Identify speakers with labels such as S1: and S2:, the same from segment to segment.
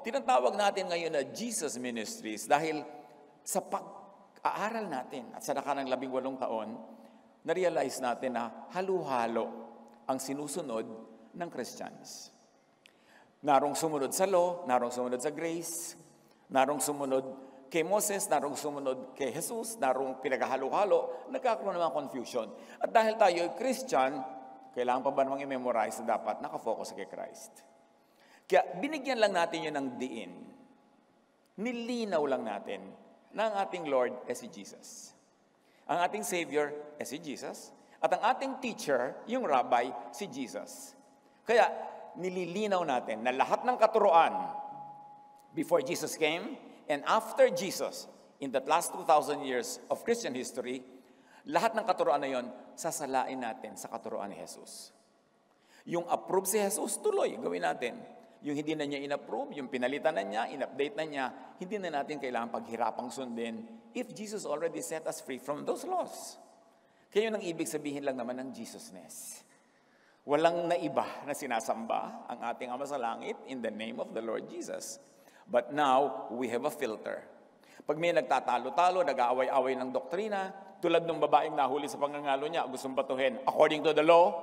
S1: tinatawag natin ngayon na Jesus Ministries dahil sa pag-aaral natin at sa nakarang 18 taon, na-realize natin na halo-halo ang sinusunod ng Christians. Narong sumunod sa law, narong sumunod sa grace, narong sumunod kay Moses, narong sumunod kay Jesus, narong pinaghalo-halo, nagkakaroon ng mga confusion. At dahil tayo ay Christian, kailangan pa ba namang i-memorize na dapat nakafocus kay Christ? Kaya binigyan lang natin yun ng diin. Nilinaw lang natin na ang ating Lord ay si Jesus. Ang ating Savior ay si Jesus. At ang ating teacher, yung rabbi, si Jesus. Kaya nililinaw natin na lahat ng katuruan before Jesus came and after Jesus, in the last 2,000 years of Christian history, lahat ng katuruan na yon, sasalain natin sa katuruan ni Jesus. Yung approve si Jesus, tuloy, gawin natin. Yung hindi na niya in-approve, yung pinalitan na niya, in-update na niya, hindi na natin kailangan paghirapang sundin if Jesus already set us free from those laws. Kaya yun ang ibig sabihin lang naman ng Jesusness. Walang naiba na sinasamba ang ating Ama sa Langit in the name of the Lord Jesus. But now, we have a filter. Pag may nagtatalo-talo, nag-aaway-away ng doktrina, tulad ng babaeng nahuli sa pangangalo niya, gustong batuhin, according to the law,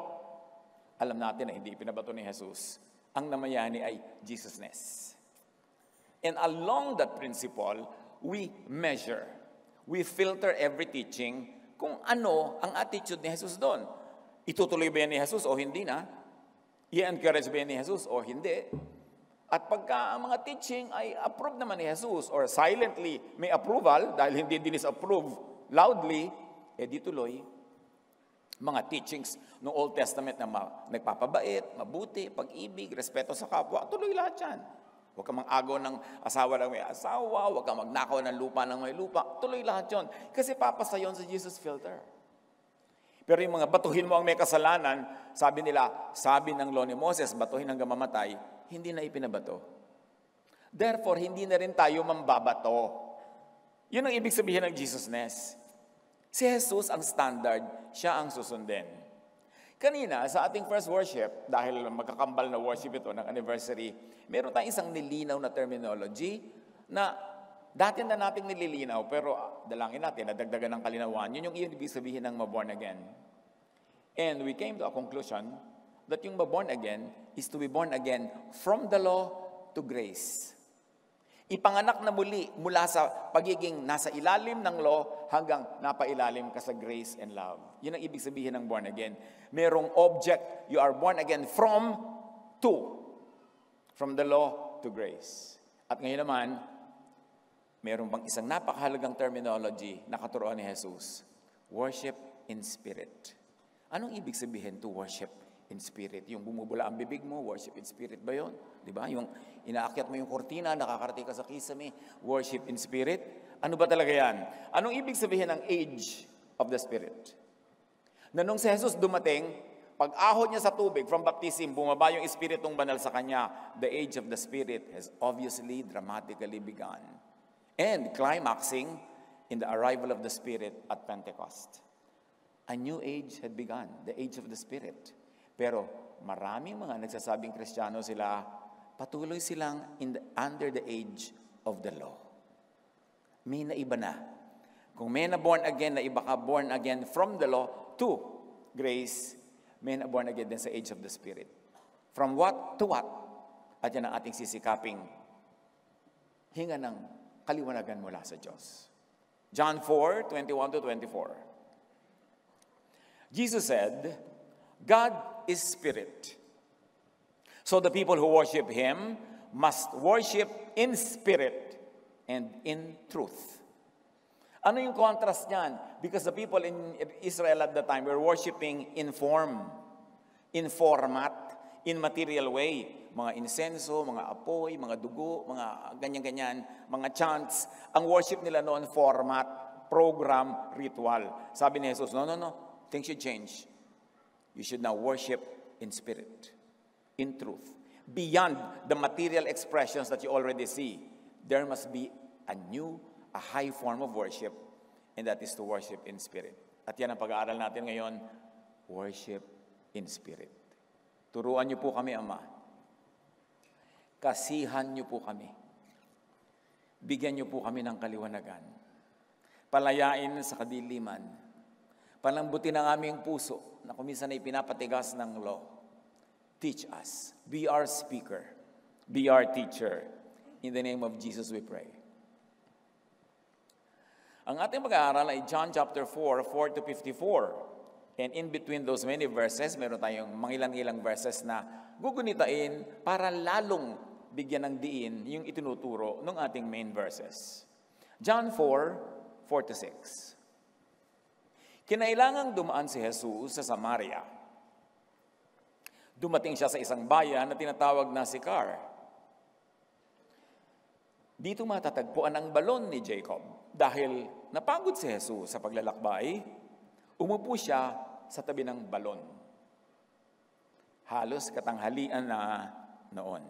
S1: alam natin na hindi pinabato ni Jesus. Ang namayani ay Jesusness. And along that principle, we measure. We filter every teaching kung ano ang attitude ni Jesus doon. Itutuloy ba yan ni Jesus o hindi na? I-encourage ba yan ni Jesus o hindi? At pagka ang mga teaching ay approve naman ni Jesus or silently may approval dahil hindi dinis-approve loudly, di tuloy. Mga teachings ng Old Testament na nagpapabait, mabuti, pag-ibig, respeto sa kapwa, tuloy lahat yan. Huwag kang mag-agaw ng asawa ng may asawa, huwag kang magnakaw ng lupa ng may lupa, tuloy lahat yon. Kasi papasa yon sa Jesus filter. Pero yung mga batuhin mo ang may kasalanan, sabi nila, sabi ng law ni Moses, batuhin hanggang mamatay, hindi na ipinabato. Therefore, hindi na rin tayo mambabato. Yun ang ibig sabihin ng Jesusness. Si Jesus ang standard, siya ang susundin. Kanina, sa ating first worship, dahil magkakambal na worship ito ng anniversary, meron tayong isang nilinaw na terminology na dati na nating nililinaw, pero dalangin natin, nadagdagan ng kalinawan. Yun yung ibig sabihin ng ma-born again. And we came to a conclusion that yung ma-born again is to be born again from the law to grace. Ipanganak na muli mula sa pagiging nasa ilalim ng law hanggang napailalim ka sa grace and love. Yun ang ibig sabihin ng born again. Merong object, you are born again from to. From the law to grace. At ngayon naman, meron pang isang napakahalagang terminology na katuruan ni Jesus. Worship in spirit. Anong ibig sabihin to worship in spirit? Yung bumubula ang bibig mo, worship in spirit ba yun? Diba? Yung inaakyat mo yung kortina, nakakarating ka sa kisame, worship in spirit. Ano ba talaga yan? Anong ibig sabihin ng age of the spirit? Na nung si Jesus dumating, pag ahon niya sa tubig from baptism, bumaba yung espiritong banal sa kanya, the age of the spirit has obviously dramatically begun. And climaxing in the arrival of the Spirit at Pentecost. A new age had begun, the age of the Spirit. Pero maraming mga nagsasabing Kristiyano sila, patuloy silang under the age of the law. May naiba na. Kung may na born again, na iba ka born again from the law to grace, may na born again din sa age of the Spirit. From what to what? At yan ang ating sisikaping hinga ng kaliwanagan mula sa Diyos. John 4:21-24. Jesus said, God is spirit. So the people who worship Him must worship in spirit and in truth. Ano yung contrast niyan? Because the people in Israel at the time were worshiping in form, in format, in material way. Mga insenso, mga apoy, mga dugo, mga ganyan-ganyan, mga chants. Ang worship nila noon, format, program, ritual. Sabi ni Jesus, no. Things should change. You should now worship in spirit, in truth. Beyond the material expressions that you already see, there must be a high form of worship, and that is to worship in spirit. At yan ang pag-aaral natin ngayon, worship in spirit. Turuan niyo po kami, Ama. kasihan niyo po kami. Bigyan niyo po kami ng kaliwanagan. Palayain sa kadiliman. Palambutin ang aming puso na kuminsan ay pinapatigas ng law. Teach us. Be our speaker. Be our teacher. In the name of Jesus we pray. Ang ating pag-aaral ay John chapter 4, 4 to 54. And in between those many verses, meron tayong mangilang-ilang verses na gugunitain para lalong bigyan ng diin yung itinuturo ng ating main verses. John 4, 4 to 6. Kinailangang dumaan si Jesus sa Samaria. Dumating siya sa isang bayan na tinatawag na Sychar. Dito matatagpuan ang balon ni Jacob. Dahil napagod si Jesus sa paglalakbay, umupo siya sa tabi ng balon. Halos katanghalian na noon.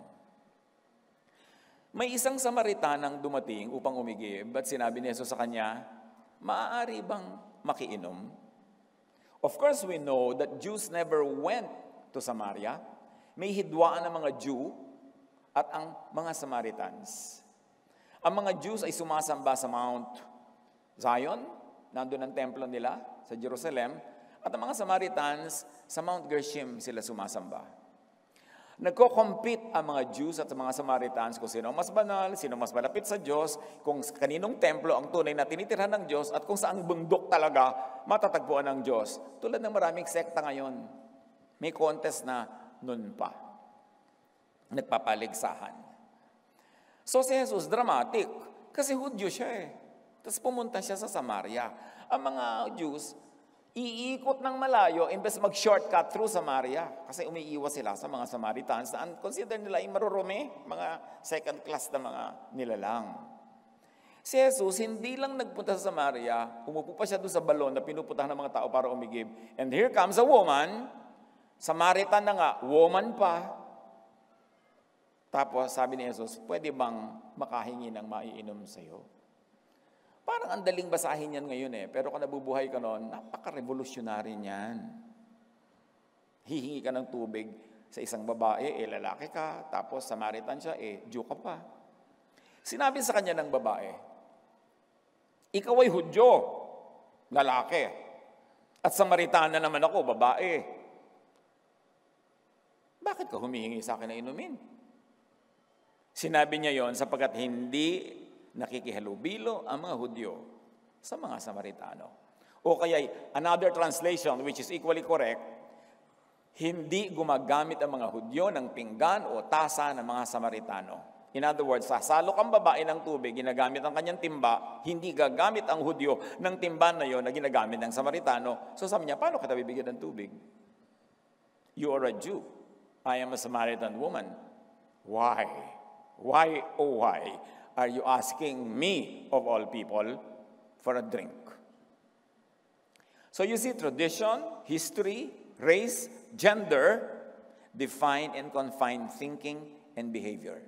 S1: May isang Samaritanang dumating upang umigib at sinabi ni Jesus sa kanya, maaari bang makiinom? Of course, we know that Jews never went to Samaria. May hidwaan ng mga Jew at ang mga Samaritans. Ang mga Jews ay sumasamba sa Mount Zion, nandun ang templo nila sa Jerusalem, at ang mga Samaritans sa Mount Gerizim sila sumasamba. Nagko-compete ang mga Jews at mga Samaritans kung sino mas banal, sino mas malapit sa Diyos, kung kaninong templo ang tunay na tinitirhan ng Diyos, at kung saang bundok talaga matatagpuan ng Diyos. Tulad ng maraming sekta ngayon, may contest na nun pa. Nagpapaligsahan. So si Jesus, dramatic, kasi Hudyo siya eh. Tapos pumunta siya sa Samaria. Ang mga Jews, iikot ng malayo, imbes mag-shortcut through Samaria. Kasi umiiwas sila sa mga Samaritans na consider nila yung marurumi, mga second class na mga nilalang. Si Jesus, hindi lang nagpunta sa Samaria, umupo pa siya doon sa balon na pinupuntahan ng mga tao para umigib. And here comes a woman, Samaritan na nga, woman pa. Tapos sabi ni Jesus, pwede bang makahingi ng maiinom sa'yo? Parang ang daling basahin yan ngayon eh. Pero kung nabubuhay ka noon, napaka-revolutionary niyan. Hihingi ka ng tubig sa isang babae, lalaki ka, tapos Samaritan siya, Jew ka pa. Sinabi sa kanya ng babae, ikaw ay Hudyo, lalaki. At Samaritana naman ako, babae. Bakit ka humihingi sa akin na inumin? Sinabi niya yon sapagkat hindi nakikihalubilo ang mga Hudyo sa mga Samaritano. O kaya another translation which is equally correct, hindi gumagamit ang mga Hudyo ng pinggan o tasa ng mga Samaritano. In other words, sasalo kang babae ng tubig, ginagamit ang kanyang timba, hindi gagamit ang Hudyo ng timba na yon na ginagamit ng Samaritano. So sabi niya, paano kita bibigyan ng tubig? You are a Jew. I am a Samaritan woman. Why? Why, oh why, are you asking me, of all people, for a drink? So you see, tradition, history, race, gender, define and confine thinking and behavior.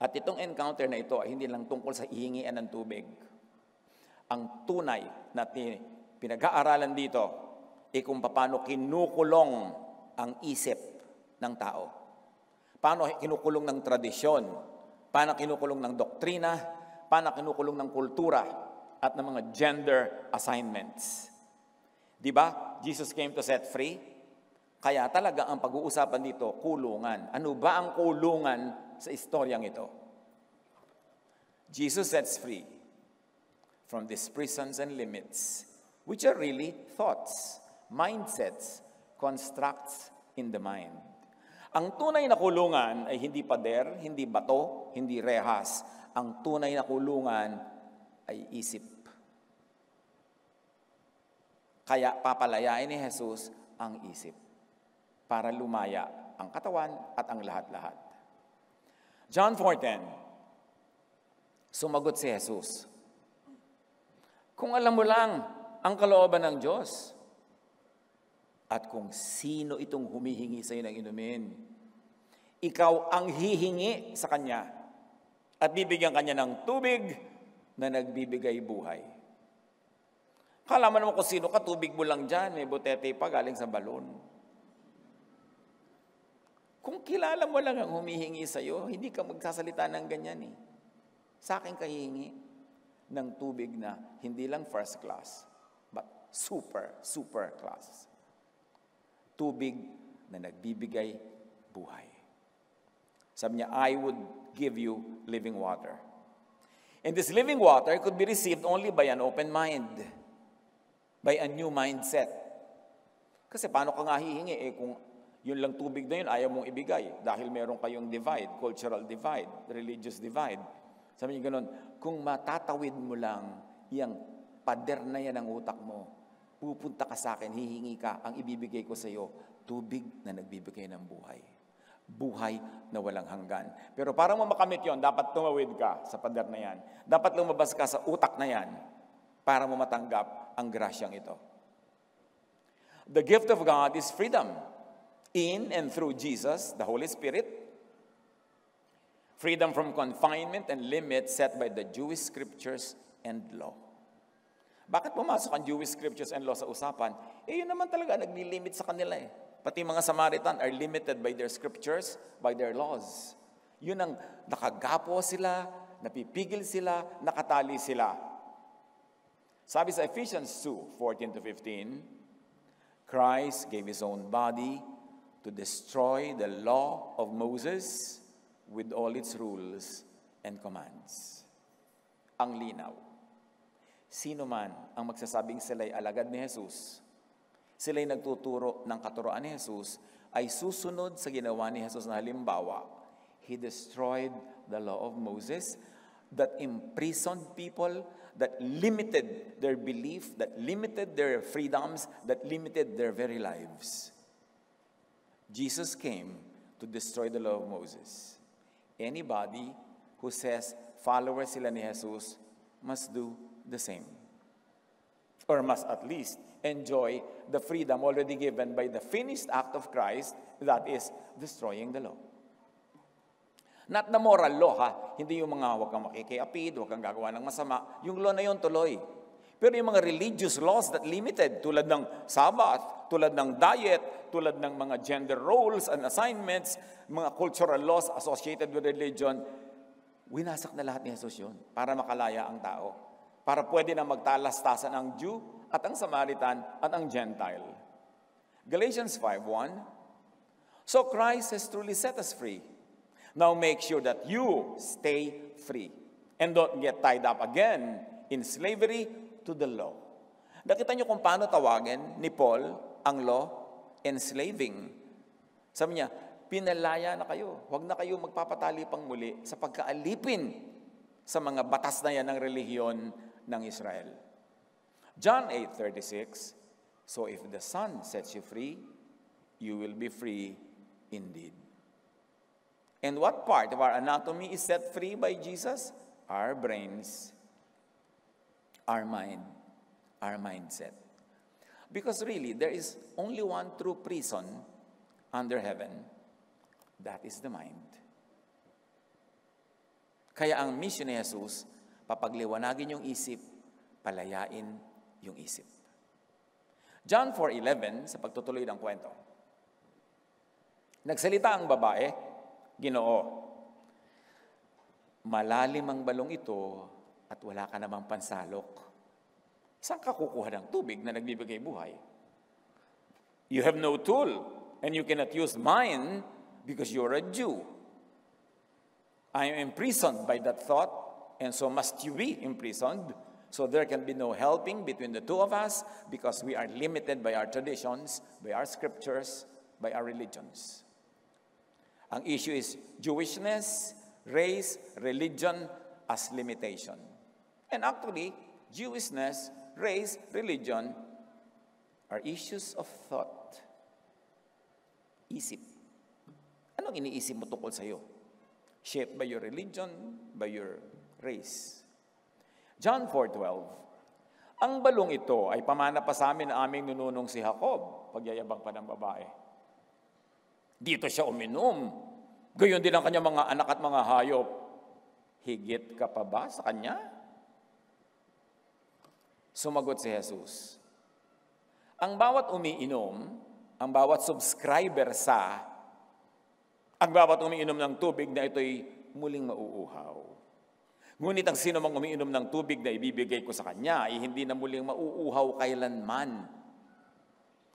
S1: At itong encounter na ito ay hindi lang tungkol sa ihingian ng tubig. Ang tunay na pinag-aaralan dito ay kung paano kinukulong ang isip ng tao. Paano kinukulong ng tradisyon, paano kinukulong ng doktrina, paano kinukulong ng kultura at ng mga gender assignments. Di ba? Jesus came to set free. Kaya talaga ang pag-uusapan dito, kulungan. Ano ba ang kulungan sa istoryang ito? Jesus sets free from these prisons and limits, which are really thoughts, mindsets, constructs in the mind. Ang tunay na kulungan ay hindi pader, hindi bato, hindi rehas. Ang tunay na kulungan ay isip. Kaya papalayain ni Jesus ang isip para lumaya ang katawan at ang lahat-lahat. John 4:10, sumagot si Jesus, kung alam mo lang ang kalooban ng Diyos, at kung sino itong humihingi sa iyo ng inumin, ikaw ang hihingi sa kanya at bibigyan kanya ng tubig na nagbibigay buhay. Kala mo naman kung sino ka, tubig mo lang dyan, may botete pa galing sa balon. Kung kilala mo lang ang humihingi sa'yo, hindi ka magsasalita ng ganyan eh. Sa akin ka hihingi ng tubig na hindi lang first class, but super class. Tubig na nagbibigay buhay. Sabi niya, I would give you living water. And this living water could be received only by an open mind, by a new mindset. Kasi paano ka nga hihingi kung yun lang tubig na yun, ayaw mong ibigay dahil meron kayong divide, cultural divide, religious divide. Sabi niya ganun, kung matatawid mo lang yung pader na yan ang utak mo, pupunta ka sa akin, hihingi ka, ang ibibigay ko sa iyo, tubig na nagbibigay ng buhay. Buhay na walang hanggan. Pero para mo makamit yon, dapat tumawid ka sa pader na yan. Dapat lumabas ka sa utak na yan para mo matanggap ang grasyang ito. The gift of God is freedom. In and through Jesus, the Holy Spirit, freedom from confinement and limits set by the Jewish scriptures and law. Bakit pumasok ang Jewish scriptures and law sa usapan? Yun naman talaga, nagli-limit sa kanila eh. Pati mga Samaritan are limited by their scriptures, by their laws. Yun ang nakagapo sila, napipigil sila, nakatali sila. Sabi sa Ephesians 2:14-15, Christ gave His own body to destroy the law of Moses with all its rules and commands. Ang linaw. Sino man ang magsasabing sila'y alagad ni Jesus, sila'y nagtuturo ng katuroan ni Jesus, ay susunod sa ginawa ni Jesus na halimbawa. He destroyed the law of Moses that imprisoned people, that limited their belief, that limited their freedoms, that limited their very lives. Jesus came to destroy the law of Moses. Anybody who says followers sila ni Jesus must do the same. Or must at least enjoy the freedom already given by the finished act of Christ, that is, destroying the law. Not the moral law, ha? Hindi yung mga huwag kang makikiapid, huwag kang gagawa ng masama. Yung law na yun tuloy. Pero yung mga religious laws that limited, tulad ng Sabbath, tulad ng diet, tulad ng mga gender roles and assignments, mga cultural laws associated with religion, winasak na lahat ni Jesus yun para makalaya ang tao. Para pwede na magtalastasan ang Jew at ang Samaritan at ang Gentile. Galatians 5:1, so Christ has truly set us free. Now make sure that you stay free and don't get tied up again in slavery to the law. Nakita niyo kung paano tawagin ni Paul ang law? Enslaving. Sabi niya, pinalaya na kayo. Huwag na kayo magpapatali pang muli sa pagkaalipin sa mga batas na yan ng relihiyon ng Israel. John 8:36, so if the Son sets you free, you will be free indeed. And what part of our anatomy is set free by Jesus? Our brains, our mind, our mindset. Because really, there is only one true prison under heaven. That is the mind. Kaya ang mission ni Jesus, papagliwanagin yung isip, palayain yung isip. John 4:11, sa pagtutuloy ng kwento. Nagsalita ang babae, Ginoo, malalim ang balong ito at wala ka namang pansalok. Saan ka kukuha ng tubig na nagbibigay buhay? You have no tool and you cannot use mine because you're a Jew. I am imprisoned by that thought and so must you be imprisoned. So there can be no helping between the two of us because we are limited by our traditions, by our scriptures, by our religions. Ang issue is Jewishness, race, religion as limitation. And actually, Jewishness, race, religion are issues of thought. Isip. Anong iniisip mo tungkol sa'yo? Shaped by your religion, by your race. John 4:12, ang balong ito ay pamana pa sa amin na aming nununong si Jacob, pagyayabang pa ng babae. Dito siya uminom. Gayon din ang kanyang mga anak at mga hayop. Higit ka pa ba sa kanya? Sumagot si Jesus, ang bawat umiinom, ang bawat subscriber sa Ang bawat umiinom ng tubig na ito'y muling mauuhaw. Ngunit ang sino mang umiinom ng tubig na ibibigay ko sa kanya ay hindi na muling mauuhaw kailanman.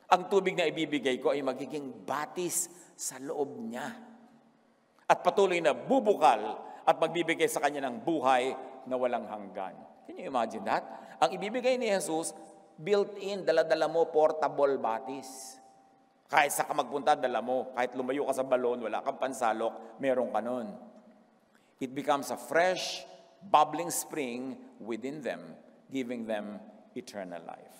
S1: Ang tubig na ibibigay ko ay magiging batis sa loob niya. At patuloy na bubukal at magbibigay sa kanya ng buhay na walang hanggan. Can you imagine that? Ang ibibigay ni Jesus, built-in, dala-dala mo, portable batis. Kahit sa ka magpunta, dala mo. Kahit lumayo ka sa balon, wala kang pansalok, meron ka nun. It becomes a fresh, bubbling spring within them, giving them eternal life.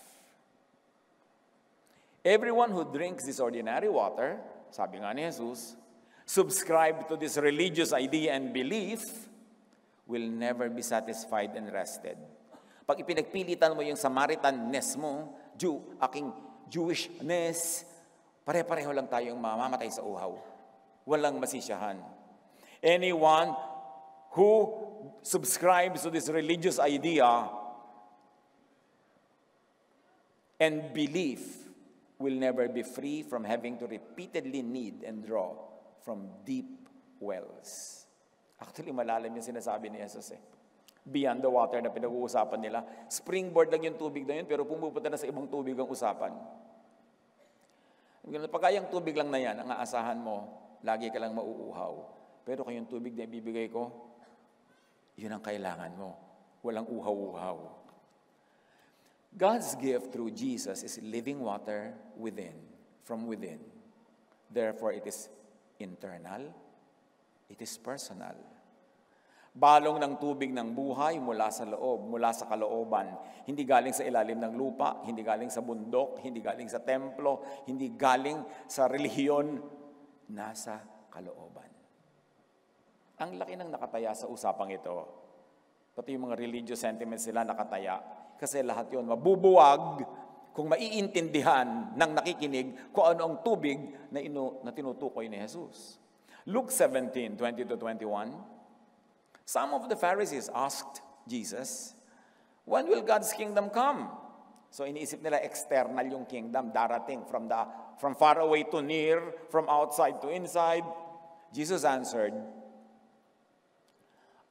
S1: Everyone who drinks this ordinary water, sabi nga ni Jesus, subscribe to this religious idea and belief, will never be satisfied and rested. Pag ipinagpilitan mo yung Samaritanness mo, aking Jewishness, pare-pareho lang tayong mamamatay sa uhaw. Walang masisiyahan. Anyone who subscribes to this religious idea and belief will never be free from having to repeatedly need and draw from deep wells. Actually, malalim yung sinasabi ni Jesus eh. Beyond the water na pinag-uusapan nila. Springboard lang yung tubig na yun, pero pumupunta na sa ibang tubig ang usapan. Pagka yung tubig lang na yan, ang aasahan mo, lagi ka lang mauuhaw. Pero kung yung tubig na ibibigay ko, yun ang kailangan mo. Walang uhaw-uhaw. God's gift through Jesus is living water within, from within. Therefore, it is internal, it is personal. Balong ng tubig ng buhay mula sa loob, mula sa kalooban. Hindi galing sa ilalim ng lupa, hindi galing sa bundok, hindi galing sa templo, hindi galing sa relihiyon, nasa kalooban. Ang laki ng nakataya sa usapang ito. Pati yung mga religious sentiments sila nakataya. Kasi lahat yun mabubuwag kung maiintindihan ng nakikinig kung ano ang tubig na tinutukoy ni Jesus. Luke 17:20-21. Some of the Pharisees asked Jesus, when will God's kingdom come? So iniisip nila external yung kingdom, darating from far away to near, from outside to inside. Jesus answered,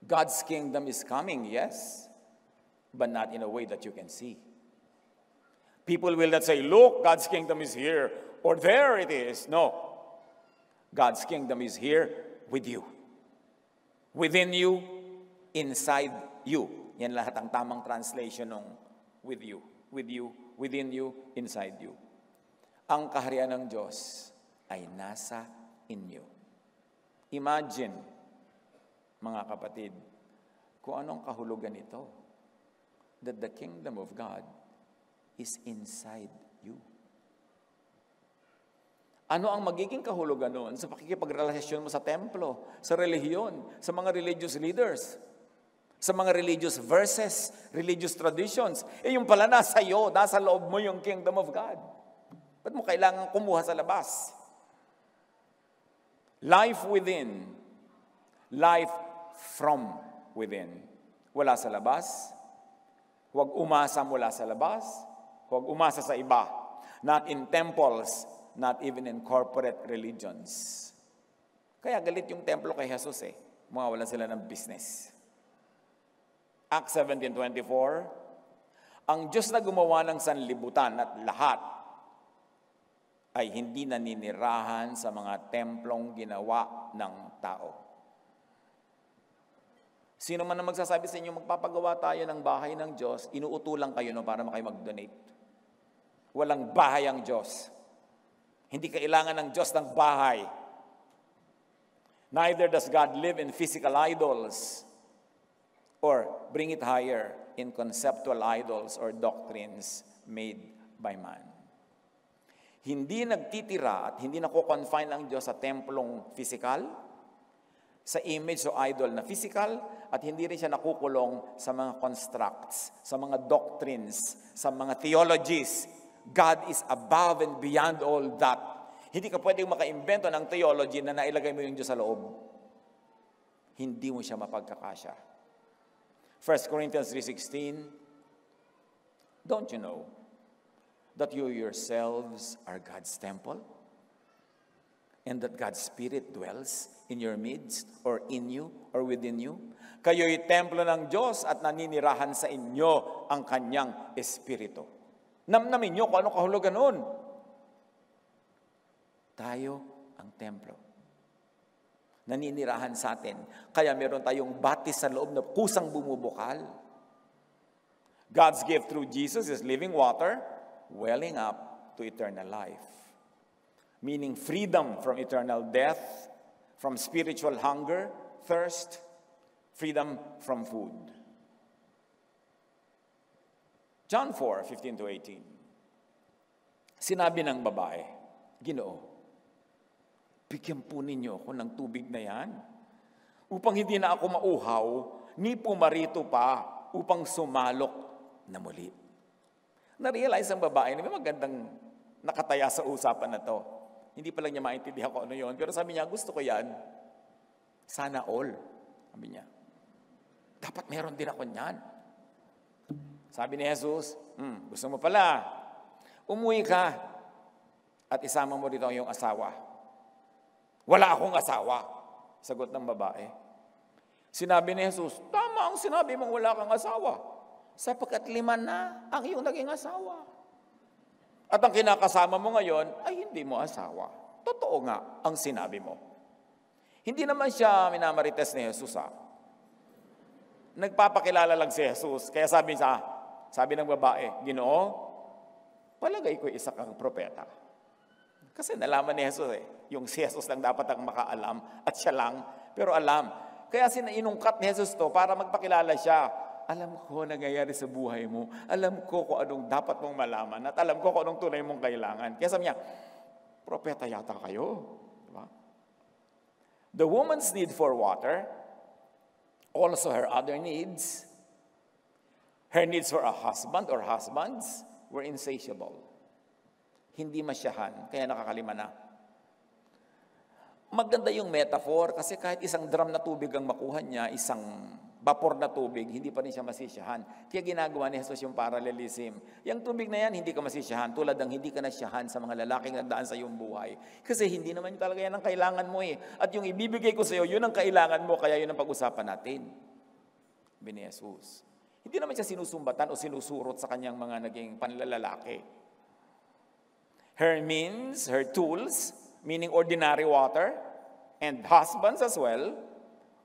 S1: God's kingdom is coming, yes, but not in a way that you can see. People will not say, look, God's kingdom is here, or there it is. No. God's kingdom is here with you. Within you, inside you. Yan lahat ang tamang translation ng with you, within you, inside you. Ang kaharian ng Diyos ay nasa inyo. Imagine, mga kapatid, kung anong kahulugan ito. That the kingdom of God is inside you. Ano ang magiging kahulugan noon sa pakikipagrelasyon mo sa templo, sa relihiyon, sa mga religious leaders, sa mga religious verses, religious traditions? Yung pala nasa iyo, nasa loob mo yung kingdom of God. Ba't mo kailangan kumuha sa labas? Life within, life from within. Wala sa labas, huwag umasa mula sa labas, huwag umasa sa iba. Not in temples, not even in corporate religions. Kaya galit yung templo kay Jesus eh. Mawawalan sila ng business. Acts 17:24, ang Diyos na gumawa ng sanlibutan at lahat ay hindi naninirahan sa mga templong ginawa ng tao. Sino man ang magsasabi sa inyo, magpapagawa tayo ng bahay ng Diyos, inuutulang kayo no, para makayo mag-donate. Walang bahay ang Diyos. Hindi kailangan ng Diyos ng bahay. Neither does God live in physical idols or bring it higher in conceptual idols or doctrines made by man. Hindi nagtitira at hindi nako-confine ang Diyos sa templong physical, sa image o idol na physical, at hindi rin siya nakukulong sa mga constructs, sa mga doctrines, sa mga theologies. God is above and beyond all that. Hindi ka pwedeng makaimbento ng theology na nailagay mo yung Diyos sa loob. Hindi mo siya mapagkakasya. 1 Corinthians 3:16, don't you know that you yourselves are God's temple? and that God's Spirit dwells in your midst or in you or within you? Kayo'y templo ng Diyos at naninirahan sa inyo ang Kanyang Espiritu. Namnamin nyo kung anong kahulugan nun. Tayo ang templo. Naninirahan sa atin. Kaya meron tayong batis sa loob na kusang bumubukal. God's gift through Jesus is living water, welling up to eternal life. Meaning freedom from eternal death, from spiritual hunger, thirst, freedom from food. John 4:15-18. Sinabi ng babae, Ginoo, bigyan po ninyo ako ng tubig na yan upang hindi na ako mauhaw, ni pumarito pa upang sumalok na muli. Na-realize ang babae na may magandang nakataya sa usapan na to. Hindi pa lang niya maintindihan kung ano yun. Pero sabi niya, gusto ko yan. Sana all. Sabi niya. Dapat meron din ako niyan. Sabi ni Jesus, gusto mo pala. Umuwi ka at isama mo dito ang iyong asawa. Wala akong asawa. Sagot ng babae. Sinabi ni Jesus, tama ang sinabi mong wala kang asawa. Sapagkat 5 na ang iyong naging asawa. At ang kinakasama mo ngayon ay hindi mo asawa. Totoo nga ang sinabi mo. Hindi naman siya minamarites ni Jesus. Nagpapakilala lang si Jesus. Kaya sabi ng babae, Ginoo, palagay ko isa kang propeta. Kasi nalaman ni Jesus yung si Jesus lang dapat ang makaalam at siya lang, pero alam. Kaya inungkat ni Jesus to para magpakilala siya. Alam ko nangyayari sa buhay mo. Alam ko kung anong dapat mong malaman at alam ko kung anong tunay mong kailangan. Kaya sabi niya, propeta yata kayo. Diba? The woman's need for water, also her other needs, her needs for a husband or husbands were insatiable. Hindi masyahan, kaya nakakalima na. Maganda yung metaphor kasi kahit isang drum na tubig ang makuha niya, isang vapor na tubig, hindi pa rin siya masisyahan. Kaya ginagawa ni Jesus yung parallelism. Yung tubig na yan, hindi ka masisyahan. Tulad ng hindi ka nasyahan sa mga lalaking nagdaan sa iyong buhay. Kasi hindi naman talaga yan ang kailangan mo eh. At yung ibibigay ko sa iyo, yun ang kailangan mo, kaya yun ang pag-usapan natin. Sabi ni Jesus. Hindi naman siya sinusumbatan o sinusurot sa kanyang mga naging panlalalaki. Her means, her tools, meaning ordinary water, and husbands as well,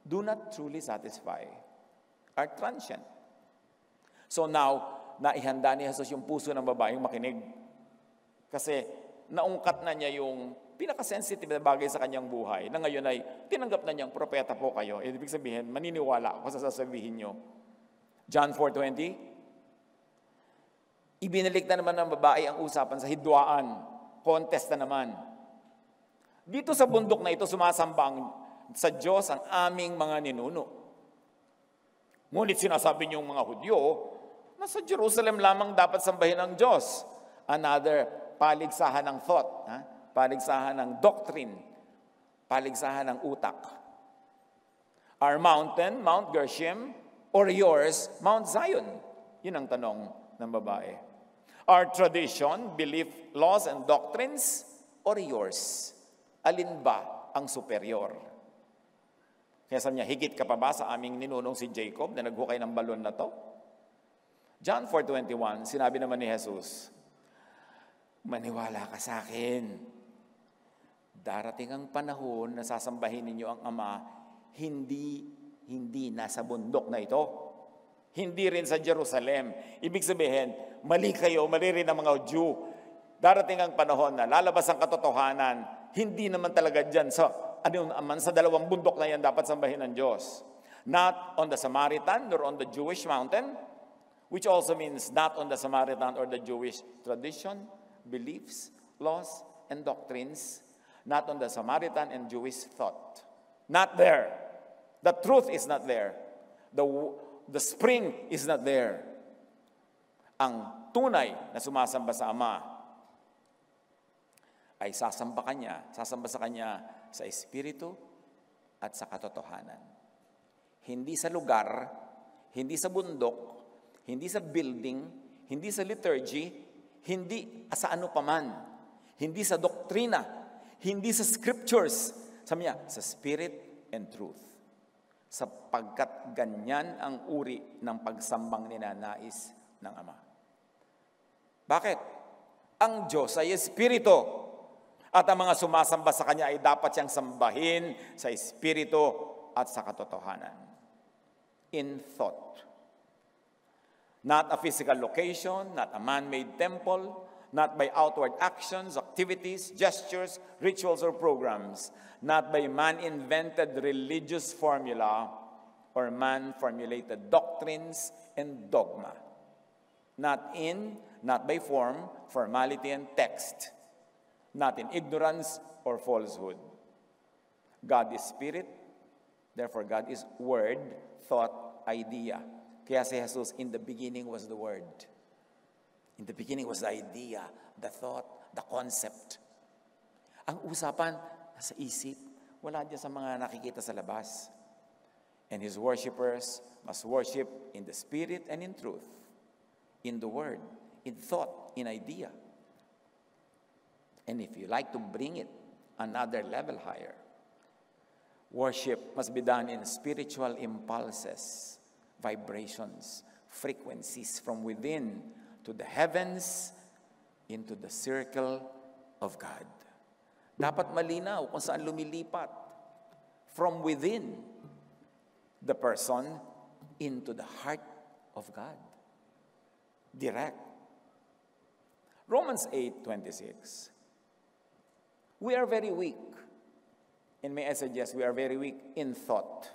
S1: do not truly satisfy, are transient. So now, naihanda ni Jesus yung puso ng babaeng makinig. Kasi naungkat na niya yung pinaka-sensitive na bagay sa kanyang buhay, na ngayon ay tinanggap na niyang propeta po kayo. Ibig sabihin, maniniwala ako sa sasabihin niyo. John 4:20, ibinalik na naman ng babae ang usapan sa hidwaan. Contest na naman. Dito sa bundok na ito, sumasamba sa Diyos ang aming mga ninuno. Ngunit sinasabi niyong mga Hudyo, na sa Jerusalem lamang dapat sambahin ang Diyos. Another paligsahan ng thought, paligsahan ng doctrine, paligsahan ng utak. Our mountain, Mount Gershom, or yours, Mount Zion? Yun ang tanong ng babae. Our tradition, belief, laws, and doctrines, or yours? Alin ba ang superior? Kaya sabi niya, higit ka pa ba sa aming ninunong si Jacob na naghukay ng balon na to? John 4:21, sinabi naman ni Jesus, maniwala ka sa akin. Darating ang panahon na sasambahin ninyo ang Ama, hindi nasa bundok na ito. Hindi rin sa Jerusalem. Ibig sabihin, mali kayo, mali rin ang mga Jew. Darating ang panahon na lalabas ang katotohanan, hindi naman talaga dyan sa dalawang bundok na yan dapat sambahin ng Diyos. Not on the Samaritan nor on the Jewish mountain, which also means not on the Samaritan or the Jewish tradition, beliefs, laws, and doctrines. Not on the Samaritan and Jewish thought. Not there. The truth is not there. The spring is not there. Ang tunay na sumasamba sa Ama ay sasamba sa Kanya sa Espiritu at sa katotohanan. Hindi sa lugar, hindi sa bundok, hindi sa building, hindi sa liturgy, hindi sa ano paman, hindi sa doktrina, Hindi sa scriptures. Sabi niya, sa spirit and truth. Sapagkat ganyan ang uri ng pagsambang ninanais ng Ama. Bakit? Ang Diyos ay Espiritu. At ang mga sumasamba sa Kanya ay dapat siyang sambahin sa Espiritu at sa katotohanan. In thought. Not a physical location, not a man-made temple, not by outward actions, activities, gestures, rituals, or programs, not by man-invented religious formula or man-formulated doctrines and dogma. Not by form, formality, and text. Not in ignorance or falsehood. God is spirit, therefore God is word, thought, idea. Kaya si Jesus, in the beginning was the word. In the beginning was the idea, the thought, the concept. Ang usapan, nasa isip, wala dyan sa mga nakikita sa labas. And His worshipers must worship in the spirit and in truth, in the word, in thought, in idea. And if you like to bring it another level higher, worship must be done in spiritual impulses, vibrations, frequencies from within to the heavens, into the circle of God. Dapat malinaw kung saan lumilipat. From within the person into the heart of God. Direct. Romans 8:26. We are very weak. And may I suggest we are very weak in thought.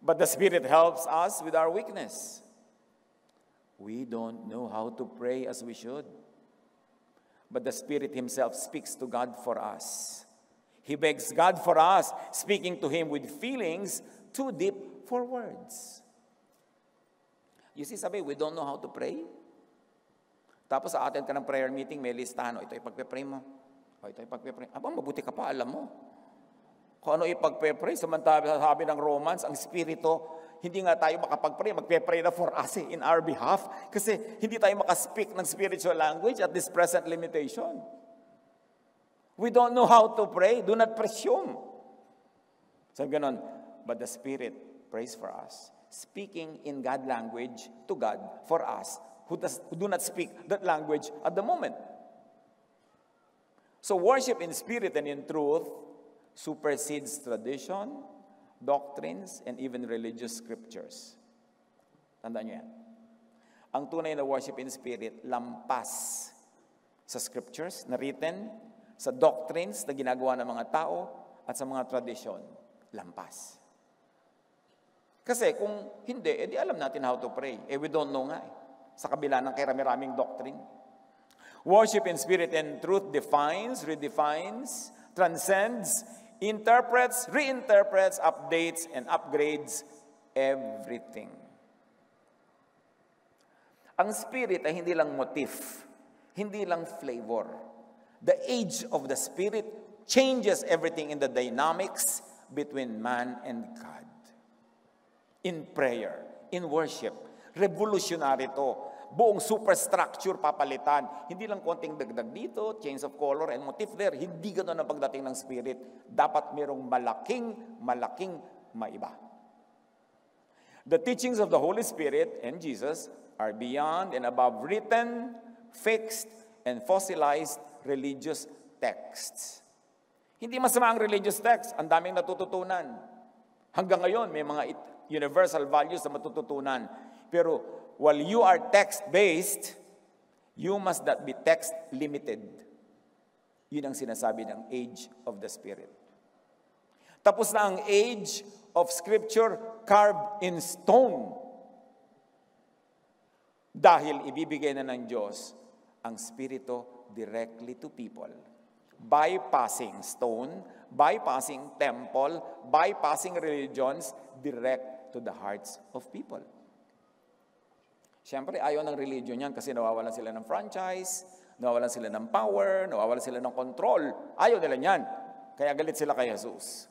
S1: But the Spirit helps us with our weakness. We don't know how to pray as we should. But the Spirit Himself speaks to God for us. He begs God for us, speaking to Him with feelings too deep for words. You see, sabi, we don't know how to pray. Tapos sa attend ka ng prayer meeting, may listahan, ito ipagpe-pray mo. Ito ipagpe-pray. Aba, mabuti ka pa, alam mo. Kung ano ipagpe-pray, samantala sabi ng Romans, ang Espiritu, hindi nga tayo makapag-pray, magpe-pray na for us in our behalf. Kasi hindi tayo makaspeak ng spiritual language at this present limitation. We don't know how to pray. Do not presume. So ganon, but the Spirit prays for us. Speaking in God language to God for us who do not speak that language at the moment. So worship in spirit and in truth supersedes tradition, doctrines, and even religious scriptures. Tandaan niyo yan. Ang tunay na worship in spirit, lampas sa scriptures na written, sa doctrines na ginagawa ng mga tao, at sa mga tradisyon, lampas. Kasi kung hindi, edi alam natin how to pray. We don't know nga sa kabila ng karami-raming doctrine. Worship in spirit and truth defines, redefines, transcends, interprets, reinterprets, updates, and upgrades everything. Ang spirit ay hindi lang motif, hindi lang flavor. The age of the Spirit changes everything in the dynamics between man and God. In prayer, in worship, revolutionary to. Buong superstructure papalitan. Hindi lang konting dagdag dito, change of color and motif there. Hindi ganoon ang pagdating ng Spirit. Dapat merong malaking maiba. The teachings of the Holy Spirit and Jesus are beyond and above written, fixed, and fossilized religious texts. Hindi masama ang religious text. Ang daming natututunan. Hanggang ngayon, may mga universal values na matututunan. Pero while you are text-based, you must not be text-limited. Yun ang sinasabi ng age of the Spirit. Tapos na ang age of Scripture carved in stone. Dahil ibibigay na ng Diyos ang Spirito directly to people. Bypassing stone, bypassing temple, bypassing religions, direct to the hearts of people. Siyempre, ayaw ng religion yan kasi nawawalan sila ng franchise, nawawalan sila ng power, nawawalan sila ng control. Ayaw nila yan. Kaya galit sila kay Jesus.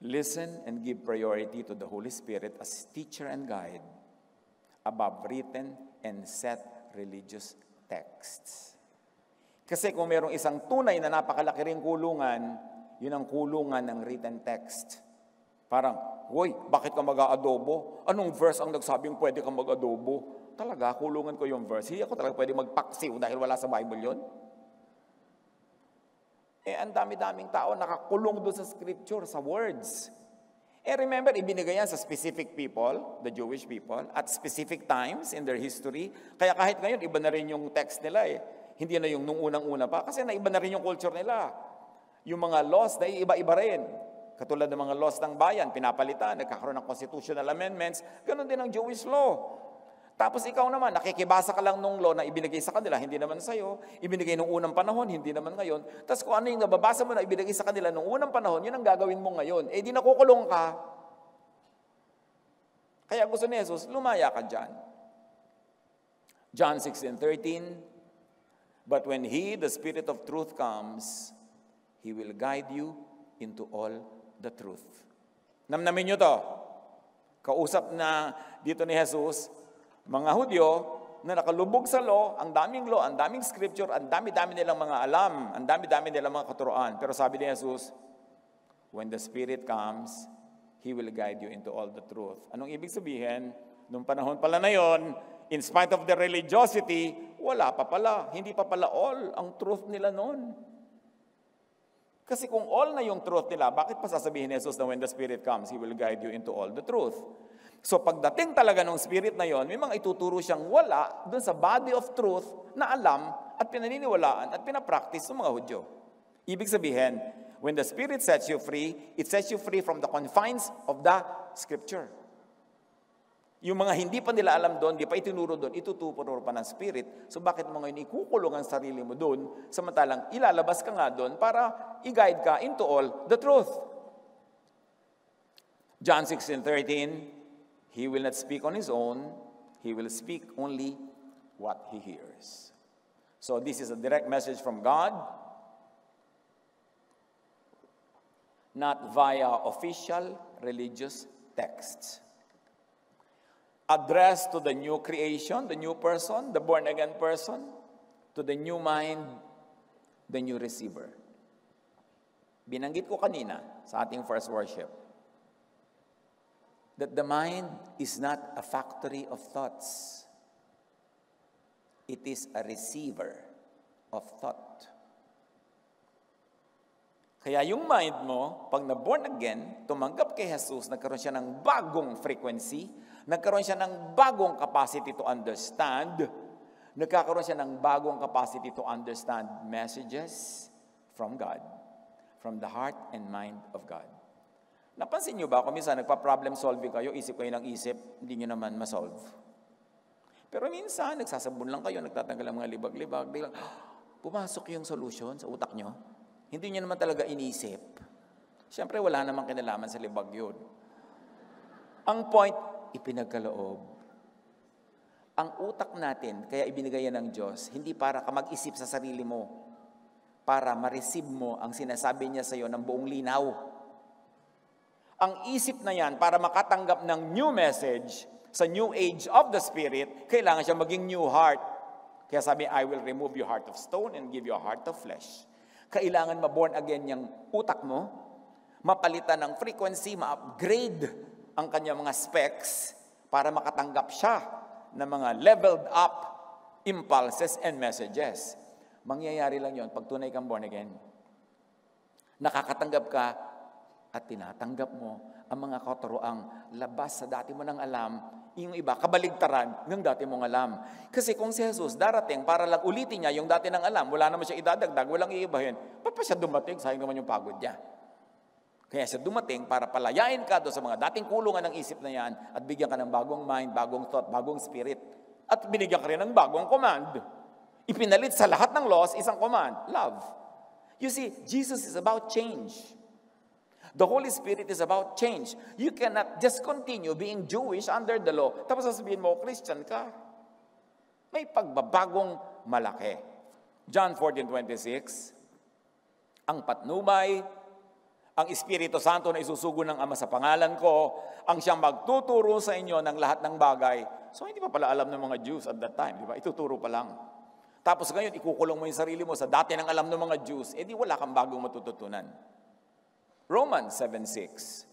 S1: Listen and give priority to the Holy Spirit as teacher and guide above written and set religious texts. Kasi kung mayroong isang tunay na napakalaki ring kulungan, yun ang kulungan ng written text. Parang, "Hoy, bakit ka mag-aadobo? Anong verse ang nagsabing pwede kang mag-adobo?" Talaga, kulungan ko yung verse. Hindi ako talaga pwede magpaksiw dahil wala sa Bible yun. Ang dami-daming tao nakakulong doon sa scripture, sa words. Remember, ibinigay yan sa specific people, the Jewish people, at specific times in their history. Kaya kahit ngayon, iba na rin yung text nila eh. Hindi na yung nung unang-una pa, kasi naiba na rin yung culture nila. Yung mga laws na iba-iba rin. Katulad ng mga laws ng bayan, pinapalitan, nagkakaroon ng constitutional amendments, ganun din ang Jewish law. Tapos ikaw naman, nakikibasa ka lang nung law na ibinigay sa kanila, hindi naman sa'yo. Ibinigay nung unang panahon, hindi naman ngayon. Tapos kung ano yung nababasa mo na ibinigay sa kanila nung unang panahon, yun ang gagawin mo ngayon. Di nakukulong ka. Kaya gusto ni Jesus, lumaya ka dyan. John 16:13, "But when He, the Spirit of truth, comes, He will guide you into all the truth." Namnamin nyo to. Kausap na dito ni Jesus, mga Hudyo na nakalubog sa law, ang daming law, ang daming scripture, ang dami-dami nilang mga alam, ang dami-dami nilang mga katuroan. Pero sabi ni Jesus, "When the Spirit comes, He will guide you into all the truth." Anong ibig sabihin? Nung panahon pala na yon, in spite of the religiosity, wala pa pala, hindi pa pala all ang truth nila noon. Kasi kung all na yung truth nila, bakit pa sasabihin ni Jesus na when the Spirit comes, He will guide you into all the truth? So pagdating talaga ng Spirit na yon, may mga ituturo siyang wala dun sa body of truth na alam at pinaniniwalaan at pinapractice ng mga Hudyo. Ibig sabihin, when the Spirit sets you free, it sets you free from the confines of the Scripture. Yung mga hindi pa nila alam doon, di pa itinuro doon, ituturo pa ng Spirit. So bakit mo ngayon ikukulong ang sarili mo doon, samantalang ilalabas ka nga doon para i-guide ka into all the truth. John 16:13, "He will not speak on His own, He will speak only what He hears." So this is a direct message from God, not via official religious texts. Addressed to the new creation, the new person, the born-again person, to the new mind, the new receiver. Binanggit ko kanina sa ating first worship that the mind is not a factory of thoughts. It is a receiver of thought. Kaya yung mind mo, pag na-born again, tumanggap kay Jesus, nagkaroon siya ng bagong frequency, nagkaroon siya ng bagong capacity to understand, nagkakaroon siya ng bagong capacity to understand messages from God, from the heart and mind of God. Napansin niyo ba kung minsan nagpa-problem solving kayo, isip kayo ng isip, hindi niyo naman ma-solve. Pero minsan, nagsasabon lang kayo, nagtatanggal ang mga libag-libag, biglang, pumasok yung solution sa utak niyo. Hindi niyo naman talaga inisip. Siyempre, wala namang kinalaman sa libag yun. Ang point, ipinagkaloob. Ang utak natin, kaya ibinigay yan ng Diyos, hindi para ka mag-isip sa sarili mo, para ma-receive mo ang sinasabi niya sa iyo ng buong linaw. Ang isip na yan, para makatanggap ng new message sa new age of the Spirit, kailangan siya maging new heart. Kaya sabi, "I will remove your heart of stone and give you a heart of flesh." Kailangan ma-born again yung utak mo, mapalitan ng frequency, ma-upgrade ang kanyang mga specs para makatanggap siya ng mga leveled up impulses and messages. Mangyayari lang yon pag tunay kang born again. Nakakatanggap ka at tinatanggap mo ang mga katuroang labas sa dati mo nang alam, yung iba, kabaligtaran ng dati mong alam. Kasi kung si Jesus darating para lang ulitin niya yung dati nang alam, wala naman siya idadagdag, walang iibahin, ba't pa siya dumating? Sayang naman yung pagod niya. Kaya siya dumating para palayain ka doon sa mga dating kulungan ng isip na yan at bigyan ka ng bagong mind, bagong thought, bagong spirit. At binigyan ka rin ng bagong command. Ipinalit sa lahat ng laws, isang command, love. You see, Jesus is about change. The Holy Spirit is about change. You cannot just continue being Jewish under the law. Tapos sasabihin mo, Christian ka. May pagbabagong malaki. John 14:26, ang patnubay, ang Espiritu Santo na isusugo ng Ama sa pangalan ko, ang siyang magtuturo sa inyo ng lahat ng bagay. So hindi pa pala alam ng mga Jews at that time, di ba? Ituturo pa lang. Tapos ngayon, ikukulong mo yung sarili mo sa dati ng alam ng mga Jews, di wala kang bagong matututunan. Romans 7:6.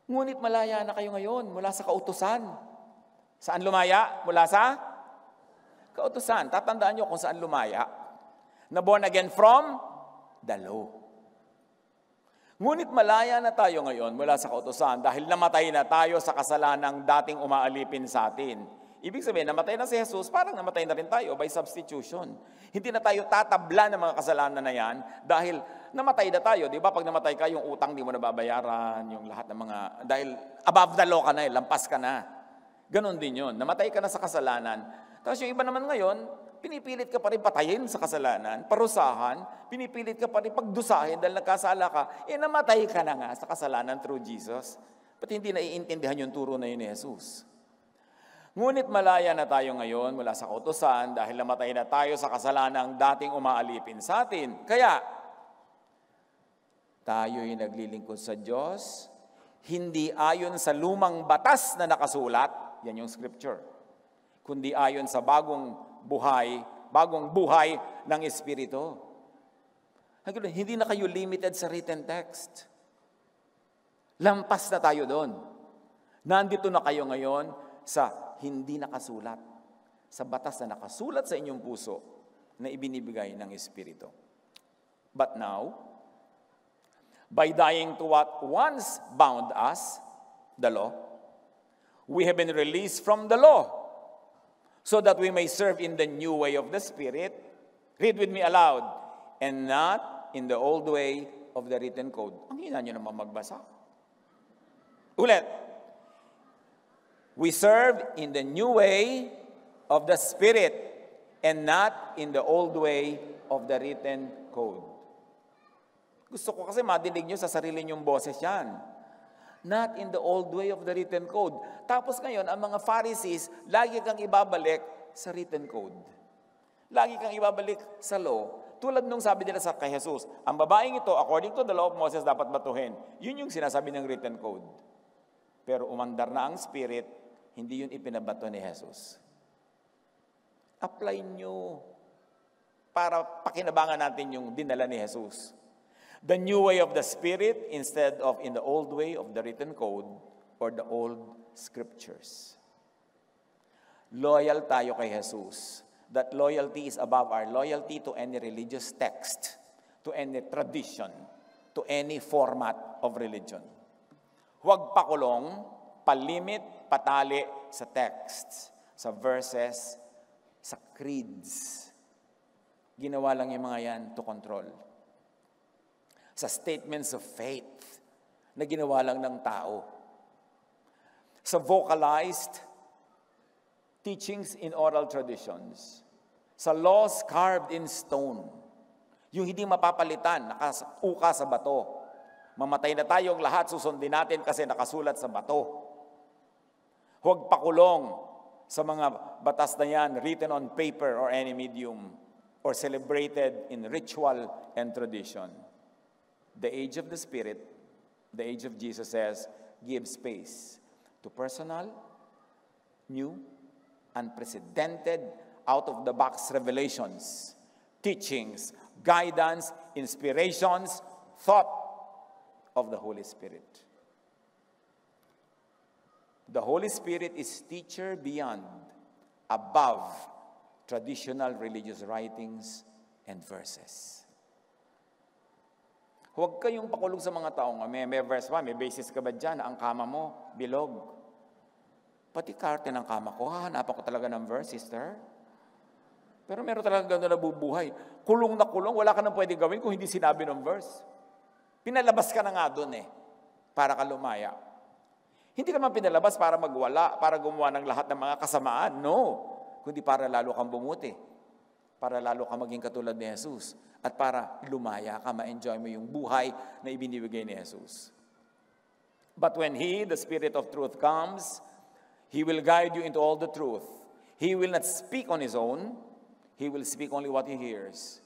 S1: Ngunit malaya na kayo ngayon mula sa kautusan. Saan lumaya? Mula sa kautusan. Tatandaan nyo kung saan lumaya. Na born again from the law. Ngunit malaya na tayo ngayon mula sa kautusan dahil namatay na tayo sa kasalanang dating umaalipin sa atin. Ibig sabihin, namatay na si Jesus, parang namatay na rin tayo by substitution. Hindi na tayo tatabla ng mga kasalanan na yan dahil namatay na tayo. Di ba? Pag namatay ka, yung utang di mo nababayaran, yung lahat ng mga, dahil above the law ka na, lampas ka na. Ganon din yun. Namatay ka na sa kasalanan. Tapos yung iba naman ngayon, pinipilit ka pa rin patayin sa kasalanan, parusahan, pinipilit ka pa rin pagdusahin dahil nagkasala ka, namatay ka na nga sa kasalanan through Jesus. Ba't hindi naiintindihan yung turo na yun ni Jesus? Ngunit malaya na tayo ngayon mula sa kautusan dahil namatay na tayo sa kasalanang dating umaalipin sa atin. Kaya, tayo'y naglilingkod sa Diyos, hindi ayon sa lumang batas na nakasulat, yan yung scripture, kundi ayon sa bagong buhay ng Espiritu. Hindi na kayo limited sa written text. Lampas na tayo doon. Nandito na kayo ngayon sa hindi nakasulat, sa batas na nakasulat sa inyong puso na ibinibigay ng Espiritu. But now, by dying to what once bound us, the law, we have been released from the law so that we may serve in the new way of the Spirit. Read with me aloud. And not in the old way of the written code. Ang hina nyo naman magbasa. Ulit. We serve in the new way of the Spirit and not in the old way of the written code. Gusto ko kasi madinig nyo sa sarili nyong boses yan. Not in the old way of the written code. Tapos ngayon, ang mga Pharisees, lagi kang ibabalik sa written code. Lagi kang ibabalik sa law. Tulad nung sabi nila sa kay Jesus, ang babaeng ito, according to the law of Moses, dapat batuhin. Yun yung sinasabi ng written code. Pero umandar na ang Spirit, hindi yun ipinabato ni Jesus. Apply nyo para pakinabangan natin yung dinala ni Jesus. The new way of the Spirit instead of in the old way of the written code or the old scriptures. Loyal tayo kay Jesus. That loyalty is above our loyalty to any religious text, to any tradition, to any format of religion. Huwag pakulong, palimit, patali sa texts, sa verses, sa creeds. Ginawa lang yung mga yan to control. Sa statements of faith na ginawa lang ng tao. Sa vocalized teachings in oral traditions. Sa laws carved in stone. Yung hindi mapapalitan, nakauka sa bato. Mamatay na tayong lahat, susundin natin kasi nakasulat sa bato. Huwag pakulong sa mga batas na yan written on paper or any medium or celebrated in ritual and tradition. The age of the Spirit, the age of Jesus says, give space to personal, new, unprecedented, out-of-the-box revelations, teachings, guidance, inspirations, thought of the Holy Spirit. The Holy Spirit is teacher beyond, above traditional religious writings and verses. Huwag kayong pakulong sa mga taong, may verse pa, may basis ka ba dyan, ang kama mo, bilog. Pati karte ng kama ko, hahanapan ko talaga ng verse, sister. Pero meron talaga gano'n na bubuhay. Kulong na kulong, wala ka nang pwede gawin kung hindi sinabi ng verse. Pinalabas ka na nga doon para ka lumaya. Hindi ka naman pinalabas para magwala, para gumawa ng lahat ng mga kasamaan. No. Kundi para lalo kang bumuti. Para lalo kang maging katulad ni Jesus. At para lumaya ka, ma-enjoy mo yung buhay na ibinibigay ni Jesus. But when He, the Spirit of truth, comes, He will guide you into all the truth. He will not speak on His own. He will speak only what He hears.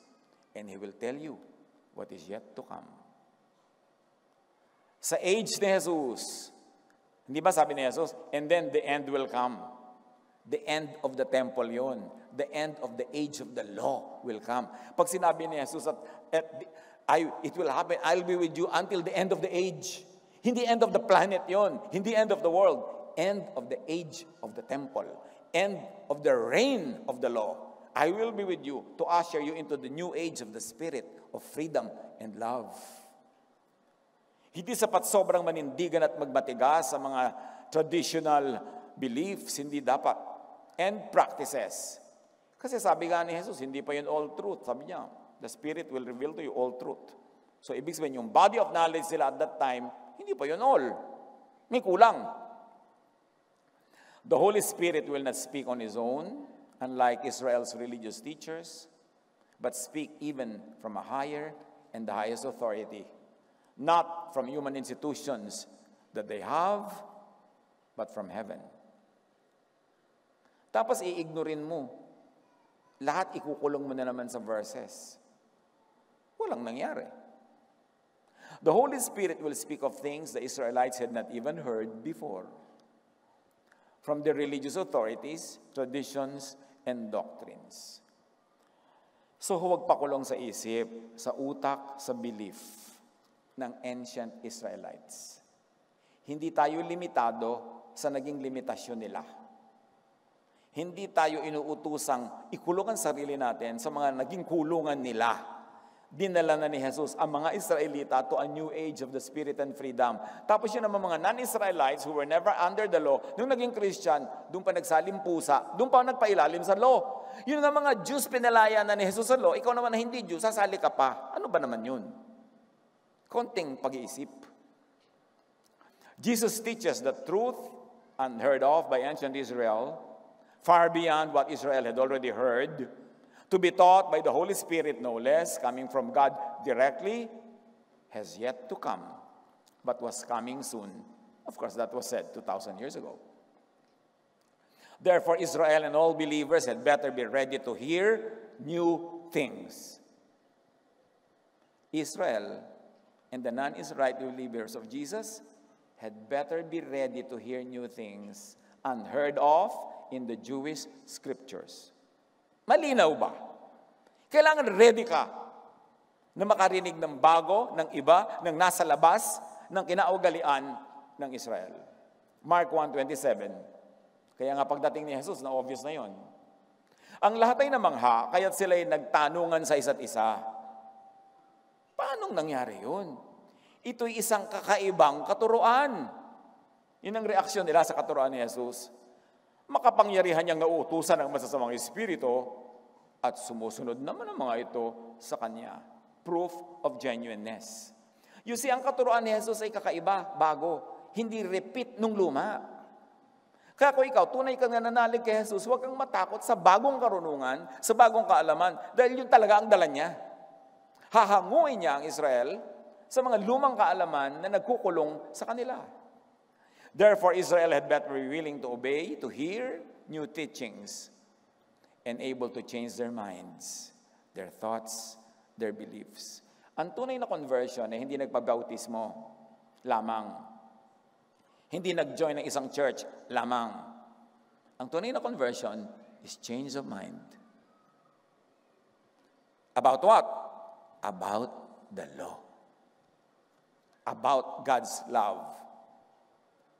S1: And He will tell you what is yet to come. Sa age ni Jesus, hindi ba sabi ni Jesus, and then the end will come. The end of the temple yon. The end of the age of the law will come. Pag sinabi ni Jesus it will happen, I'll be with you until the end of the age. Hindi end of the planet yon. Hindi end of the world. End of the age of the temple. End of the reign of the law. I will be with you to usher you into the new age of the spirit of freedom and love. Hindi sapat sobrang manindigan at magmatigas sa mga traditional beliefs, hindi dapat. And practices. Kasi sabi nga ni Jesus, hindi pa yun all truth. Sabi niya, the Spirit will reveal to you all truth. So ibig sabihin, yung body of knowledge sila at that time, hindi pa yun all. May kulang. The Holy Spirit will not speak on His own, unlike Israel's religious teachers, but speak even from a higher and the highest authority. Not from human institutions that they have, but from heaven. Tapos i-ignorin mo. Lahat ikukulong mo na naman sa verses. Walang nangyari. The Holy Spirit will speak of things the Israelites had not even heard before. From the religious authorities, traditions, and doctrines. So huwag pakulong sa isip, sa utak, sa belief ng ancient Israelites. Hindi tayo limitado sa naging limitasyon nila. Hindi tayo inuutusang ikulong ang sarili natin sa mga naging kulungan nila. Dinala na ni Jesus ang mga Israelita to a new age of the Spirit and freedom. Tapos yun naman mga non-Israelites who were never under the law, nung naging Christian, doon pa nagsalim pusa, doon pa nagpailalim sa law. Yun nga mga Jews pinalaya na ni Jesus sa law, ikaw naman na hindi Jew, sasali ka pa. Ano ba naman yun? Konting pag-iisip. Jesus teaches the truth unheard of by ancient Israel, far beyond what Israel had already heard, to be taught by the Holy Spirit, no less, coming from God directly, has yet to come, but was coming soon. Of course, that was said 2,000 years ago. Therefore, Israel and all believers had better be ready to hear new things. Israel and the non-Israelite believers of Jesus had better be ready to hear new things unheard of in the Jewish scriptures. Malinaw ba? Kailangan ready ka na makarinig ng bago, ng iba, ng nasa labas, ng kinaugalian ng Israel. Mark 1:27. Kaya nga pagdating ni Jesus, na obvious na yon. Ang lahat ay namangha, kaya't sila'y nagtanungan sa isa't isa. Paanong nangyari yun? Ito'y isang kakaibang katuruan. Yun ang reaksyon nila sa katuruan ni Jesus. Makapangyarihan niyang nauutusan ang masasamang espiritu at sumusunod naman ang mga ito sa Kanya. Proof of genuineness. You see, ang katuruan ni Jesus ay kakaiba, bago. Hindi repeat nung luma. Kaya kung ikaw, tunay kang nananalig kay Jesus, huwag kang matakot sa bagong karunungan, sa bagong kaalaman, dahil yun talaga ang dala niya. Hahanguin niya ang Israel sa mga lumang kaalaman na nagkukulong sa kanila. Therefore, Israel had better be willing to obey, to hear new teachings, and able to change their minds, their thoughts, their beliefs. Ang tunay na conversion ay hindi nagpabautismo lamang. Hindi nag-join ng isang church lamang. Ang tunay na conversion is change of mind. About what? About the law. About God's love.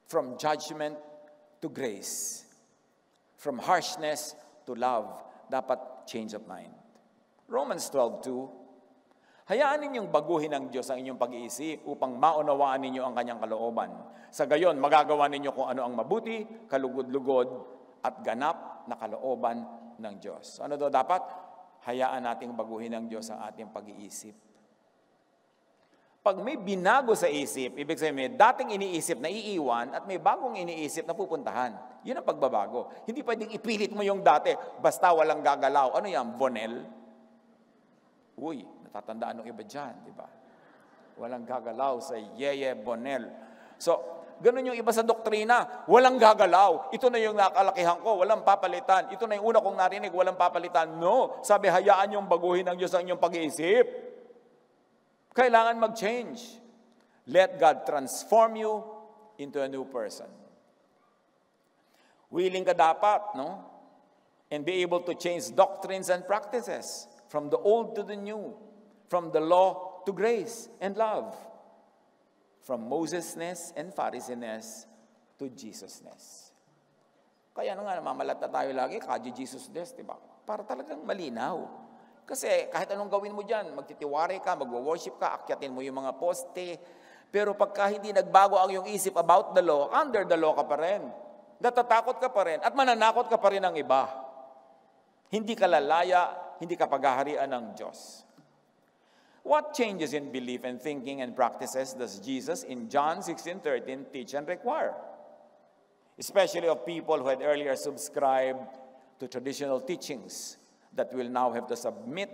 S1: From judgment to grace. From harshness to love. Dapat change of mind. Romans 12:2. Hayaan ninyong baguhin ng Diyos ang inyong pag-iisip upang maunawaan ninyo ang kanyang kalooban. Sa gayon, magagawa ninyo kung ano ang mabuti, kalugod-lugod, at ganap na kalooban ng Diyos. Ano daw dapat? Hayaan nating baguhin ng Diyos ang ating pag-iisip. Pag may binago sa isip, ibig sabihin may dating iniisip na iiwan at may bagong iniisip na pupuntahan. Yun ang pagbabago. Hindi pwedeng ipilit mo yung dati, basta walang gagalaw. Ano yan? Bonel? Uy, natatandaan ng iba dyan, di ba? Walang gagalaw sa Yeye Bonel. So, ganun yung iba sa doktrina. Walang gagalaw. Ito na yung nakalakihan ko. Walang papalitan. Ito na yung una kong narinig. Walang papalitan. No. Sabi, hayaan yung baguhin ng Diyos ang inyong pag-iisip. Kailangan mag-change. Let God transform you into a new person. Willing ka dapat, no? And be able to change doctrines and practices from the old to the new, from the law to grace and love, from Moses-ness and Pharisee-ness to Jesus-ness. Kaya nga, namamalata tayo lagi, kaji Jesus-ness, di ba? Para talagang malinaw. Kasi kahit anong gawin mo dyan, magtitiwari ka, magwo-worship ka, akyatin mo yung mga poste, pero pagka hindi nagbago ang iyong isip about the law, under the law ka pa rin. Natatakot ka pa rin, at mananakot ka pa rin ng iba. Hindi ka lalaya, hindi ka paghaharian ng Diyos. What changes in belief and thinking and practices does Jesus in John 16:13 teach and require? Especially of people who had earlier subscribed to traditional teachings that will now have to submit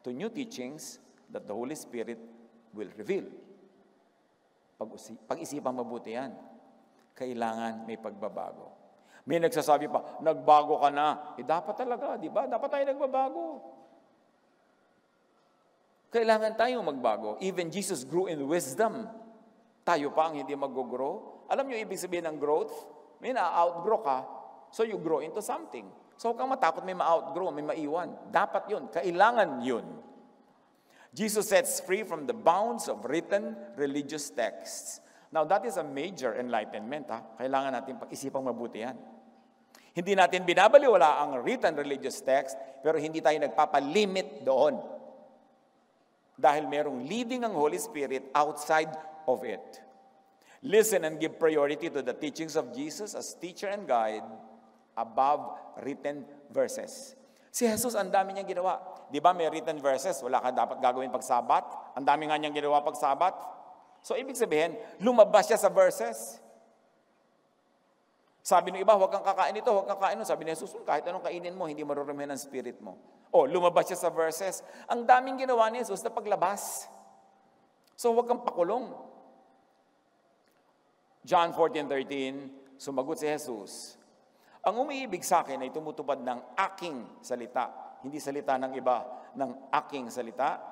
S1: to new teachings that the Holy Spirit will reveal. Pag-isipan mabuti yan. Kailangan may pagbabago. May nagsasabi pa, nagbago ka na. Dapat talaga, di ba? Dapat tayo nagbabago. Kailangan tayong magbago. Even Jesus grew in wisdom. Tayo pa ang hindi mag-grow. Alam niyo ibig sabihin ng growth? May na-outgrow ka, so you grow into something. So huwag kang matakot may ma-outgrow, may maiwan. Dapat yun. Kailangan yun. Jesus sets free from the bounds of written religious texts. Now, that is a major enlightenment. Kailangan natin pag-isipang mabuti yan. Hindi natin binabaliwala ang written religious text, pero hindi tayo nagpapalimit doon. Dahil merong leading ang Holy Spirit outside of it. Listen and give priority to the teachings of Jesus as teacher and guide above written verses. Si Jesus, ang dami niyang ginawa. Di ba may written verses? Wala ka dapat gagawin pag-Sabat. Ang dami nga niyang ginawa pag-Sabat. So, ibig sabihin, lumabas siya sa verses. Sabi ng iba, huwag kang kakain ito, huwag kang kakain ito. Sabi ni Jesus, kahit anong kainin mo, hindi marurumihan ang spirit mo. O, lumabas siya sa verses. Ang daming ginawa ni Jesus na paglabas. So, huwag kang pakulong. John 14:13, sumagot si Jesus, ang umiibig sa akin ay tumutupad ng aking salita. Hindi salita ng iba, ng aking salita.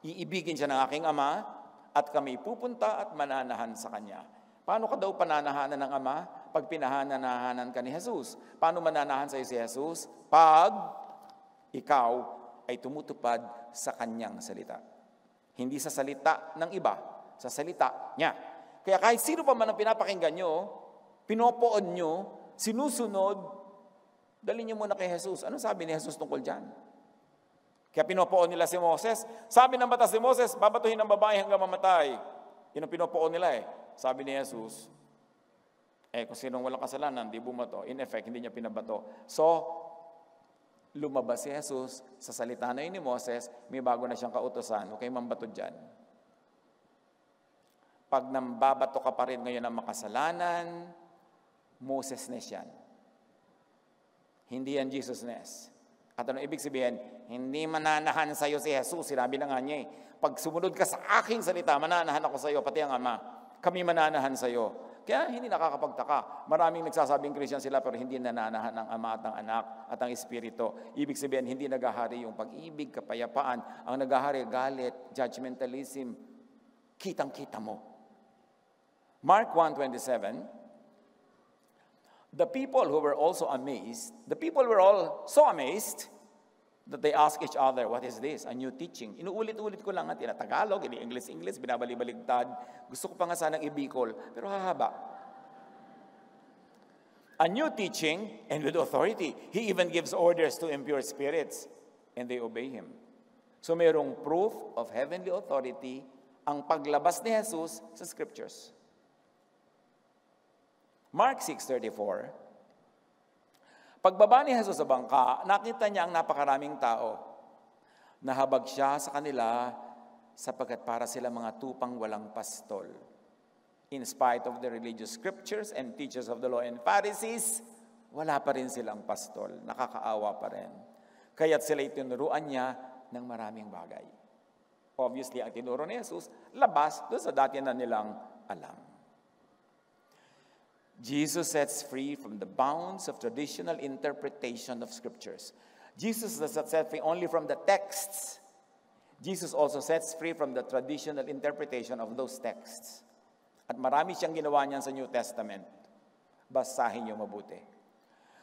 S1: Iibigin siya ng aking Ama, at kami pupunta at mananahan sa Kanya. Paano ka daw pananahanan ng Ama? Pag pinahananahanan ka ni Jesus. Paano mananahan sa iyo si Jesus? Pag ikaw ay tumutupad sa Kanyang salita. Hindi sa salita ng iba, sa salita niya. Kaya kahit sino pa man ang pinapakinggan nyo, pinopoon nyo, sinusunod, dali nyo muna kay Jesus. Ano sabi ni Jesus tungkol dyan? Kaya pinopoon nila si Moses. Sabi ng batas ni Moses, babatuhin ng babae hanggang mamatay. Yun ang pinopoon nila eh. Sabi ni Jesus, kung sinong walang kasalanan, di bumato. In effect, hindi niya pinabato. So, lumabas si Jesus sa salita na yun ni Moses, may bago na siyang kautosan. Huwag kayong mambato dyan. Pag nambabato ka pa rin ngayon ng makasalanan, Moses-ness yan. Hindi yan Jesus-ness. At ano ibig sabihin? Hindi mananahan sa iyo si Jesus. Sinabi na nga niya pag sumunod ka sa aking salita, mananahan ako sa iyo, pati ang Ama. Kami mananahan sa iyo. Kaya hindi nakakapagtaka. Maraming nagsasabing Christian sila pero hindi nananahan ng Ama at ng Anak at ang Espiritu. Ibig sabihin, hindi nagahari yung pag-ibig, kapayapaan. Ang nagahari, galit, judgmentalism. Kitang-kita mo. Mark 1:27, the people were all so amazed that they asked each other, what is this? A new teaching. Inuulit-ulit ko lang, tinatagalog, ini-English, binabali-baligtad. Gusto ko pa nga sanang ibikol, pero hahaba. A new teaching and with authority. He even gives orders to impure spirits and they obey Him. So mayroong proof of heavenly authority ang paglabas ni Jesus sa scriptures. Mark 6:34, pagbaba ni Jesus sa bangka, nakita niya ang napakaraming tao. Nahabag siya sa kanila sapagkat para sila mga tupang walang pastol. In spite of the religious scriptures and teachers of the law and Pharisees, wala pa rin silang pastol. Nakakaawa pa rin. Kaya't sila itinuruan niya ng maraming bagay. Obviously, ang tinuro ni Jesus, labas doon sa dati na nilang alam. Jesus sets free from the bounds of traditional interpretation of scriptures. Jesus does not set free only from the texts. Jesus also sets free from the traditional interpretation of those texts. At marami siyang ginawa niyan sa New Testament. Basahin niyo mabuti.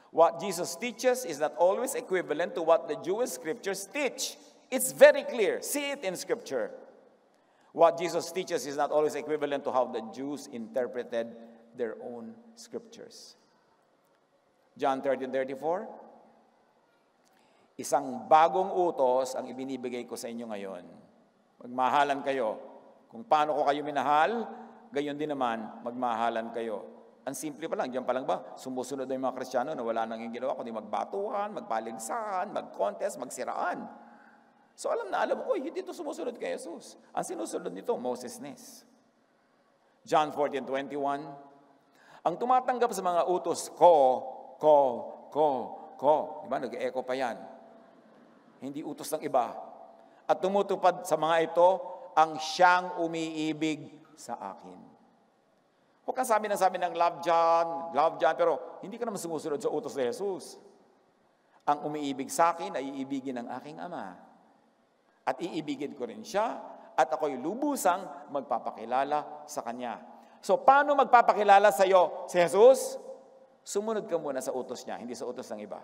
S1: What Jesus teaches is not always equivalent to what the Jewish scriptures teach. It's very clear. See it in Scripture. What Jesus teaches is not always equivalent to how the Jews interpreted their own scriptures. John 13:34, isang bagong utos ang ibinibigay ko sa inyo ngayon. Magmahalan kayo. Kung paano ko kayo minahal, gayon din naman, magmahalan kayo. Ang simple pa lang, diyan pa lang ba, sumusunod na yung mga Kristiyano na wala nang yung ginawa, kundi magbatuhan, magpaligsahan, mag-contest, magsiraan. So alam na alam, hindi ito sumusunod kay Jesus. Ang sinusunod nito, Moses-ness. John 14:21, ang tumatanggap sa mga utos ko. Diba? Nag-echo pa yan. Hindi utos ng iba. At tumutupad sa mga ito, ang siyang umiibig sa akin. Huwag kang sabi ng love John, pero hindi ka naman sumusunod sa utos ni Jesus. Ang umiibig sa akin ay iibigin ng aking Ama. At iibigin ko rin siya, at ako'y lubusang magpapakilala sa Kanya. So, paano magpapakilala sa iyo si Jesus? Sumunod ka muna sa utos niya, hindi sa utos ng iba.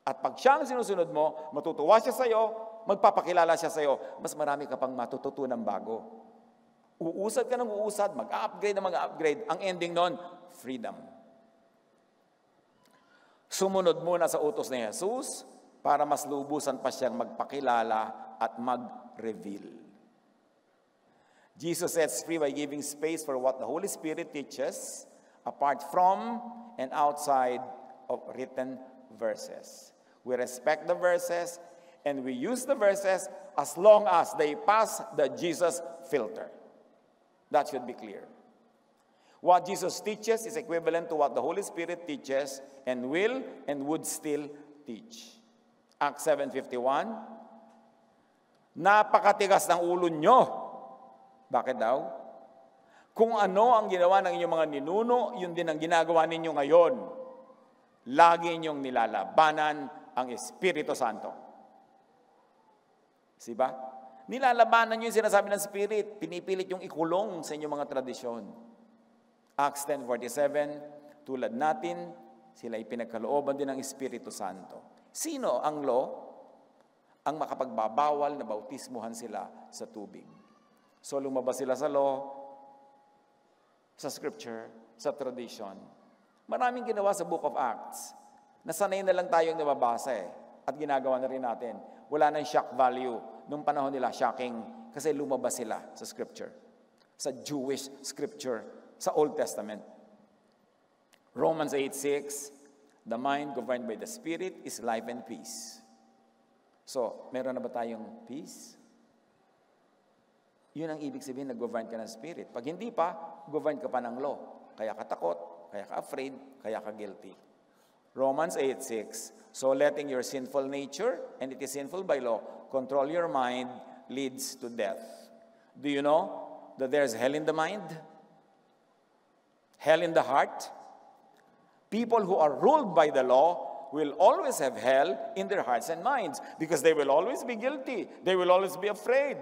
S1: At pag siya ang sinusunod mo, matutuwa siya sa iyo, magpapakilala siya sa iyo, mas marami ka pang matututunan bago. Uusad ka ng uusad, mag-upgrade ng mag-upgrade. Ang ending nun, freedom. Sumunod muna sa utos ni Jesus para mas lubusan pa siyang magpakilala at mag-reveal. Jesus sets free by giving space for what the Holy Spirit teaches apart from and outside of written verses. We respect the verses and we use the verses as long as they pass the Jesus filter. That should be clear. What Jesus teaches is equivalent to what the Holy Spirit teaches and will and would still teach. Acts 7:51, napakatigas ng ulo nyo. Bakit daw? Kung ano ang ginawa ng inyong mga ninuno, yun din ang ginagawa ninyo ngayon. Lagi ninyong nilalabanan ang Espiritu Santo. Diba? Nilalabanan nyo yung sinasabi ng Spirit. Pinipilit yung ikulong sa inyong mga tradisyon. Acts 10:47, tulad natin, sila ay pinagkalooban din ng Espiritu Santo. Sino ang law? Ang makapagbabawal na bautismuhan sila sa tubig. So lumabas sila sa law, sa scripture, sa tradition. Maraming ginawa sa Book of Acts. Nasanay na lang tayong nababasa at ginagawa na rin natin. Wala nang shock value. Nung panahon nila, shocking kasi lumabas sila sa scripture. Sa Jewish scripture, sa Old Testament. Romans 8:6, the mind governed by the Spirit is life and peace. So, meron na ba tayong peace? Yun ang ibig sabihin na governed ka ng Spirit. Pag hindi pa, governed ka pa ng law. Kaya ka takot, kaya ka afraid, kaya ka guilty. Romans 8:6, so letting your sinful nature, and it is sinful by law, control your mind leads to death. Do you know that there's hell in the mind? Hell in the heart? People who are ruled by the law will always have hell in their hearts and minds because they will always be guilty. They will always be afraid.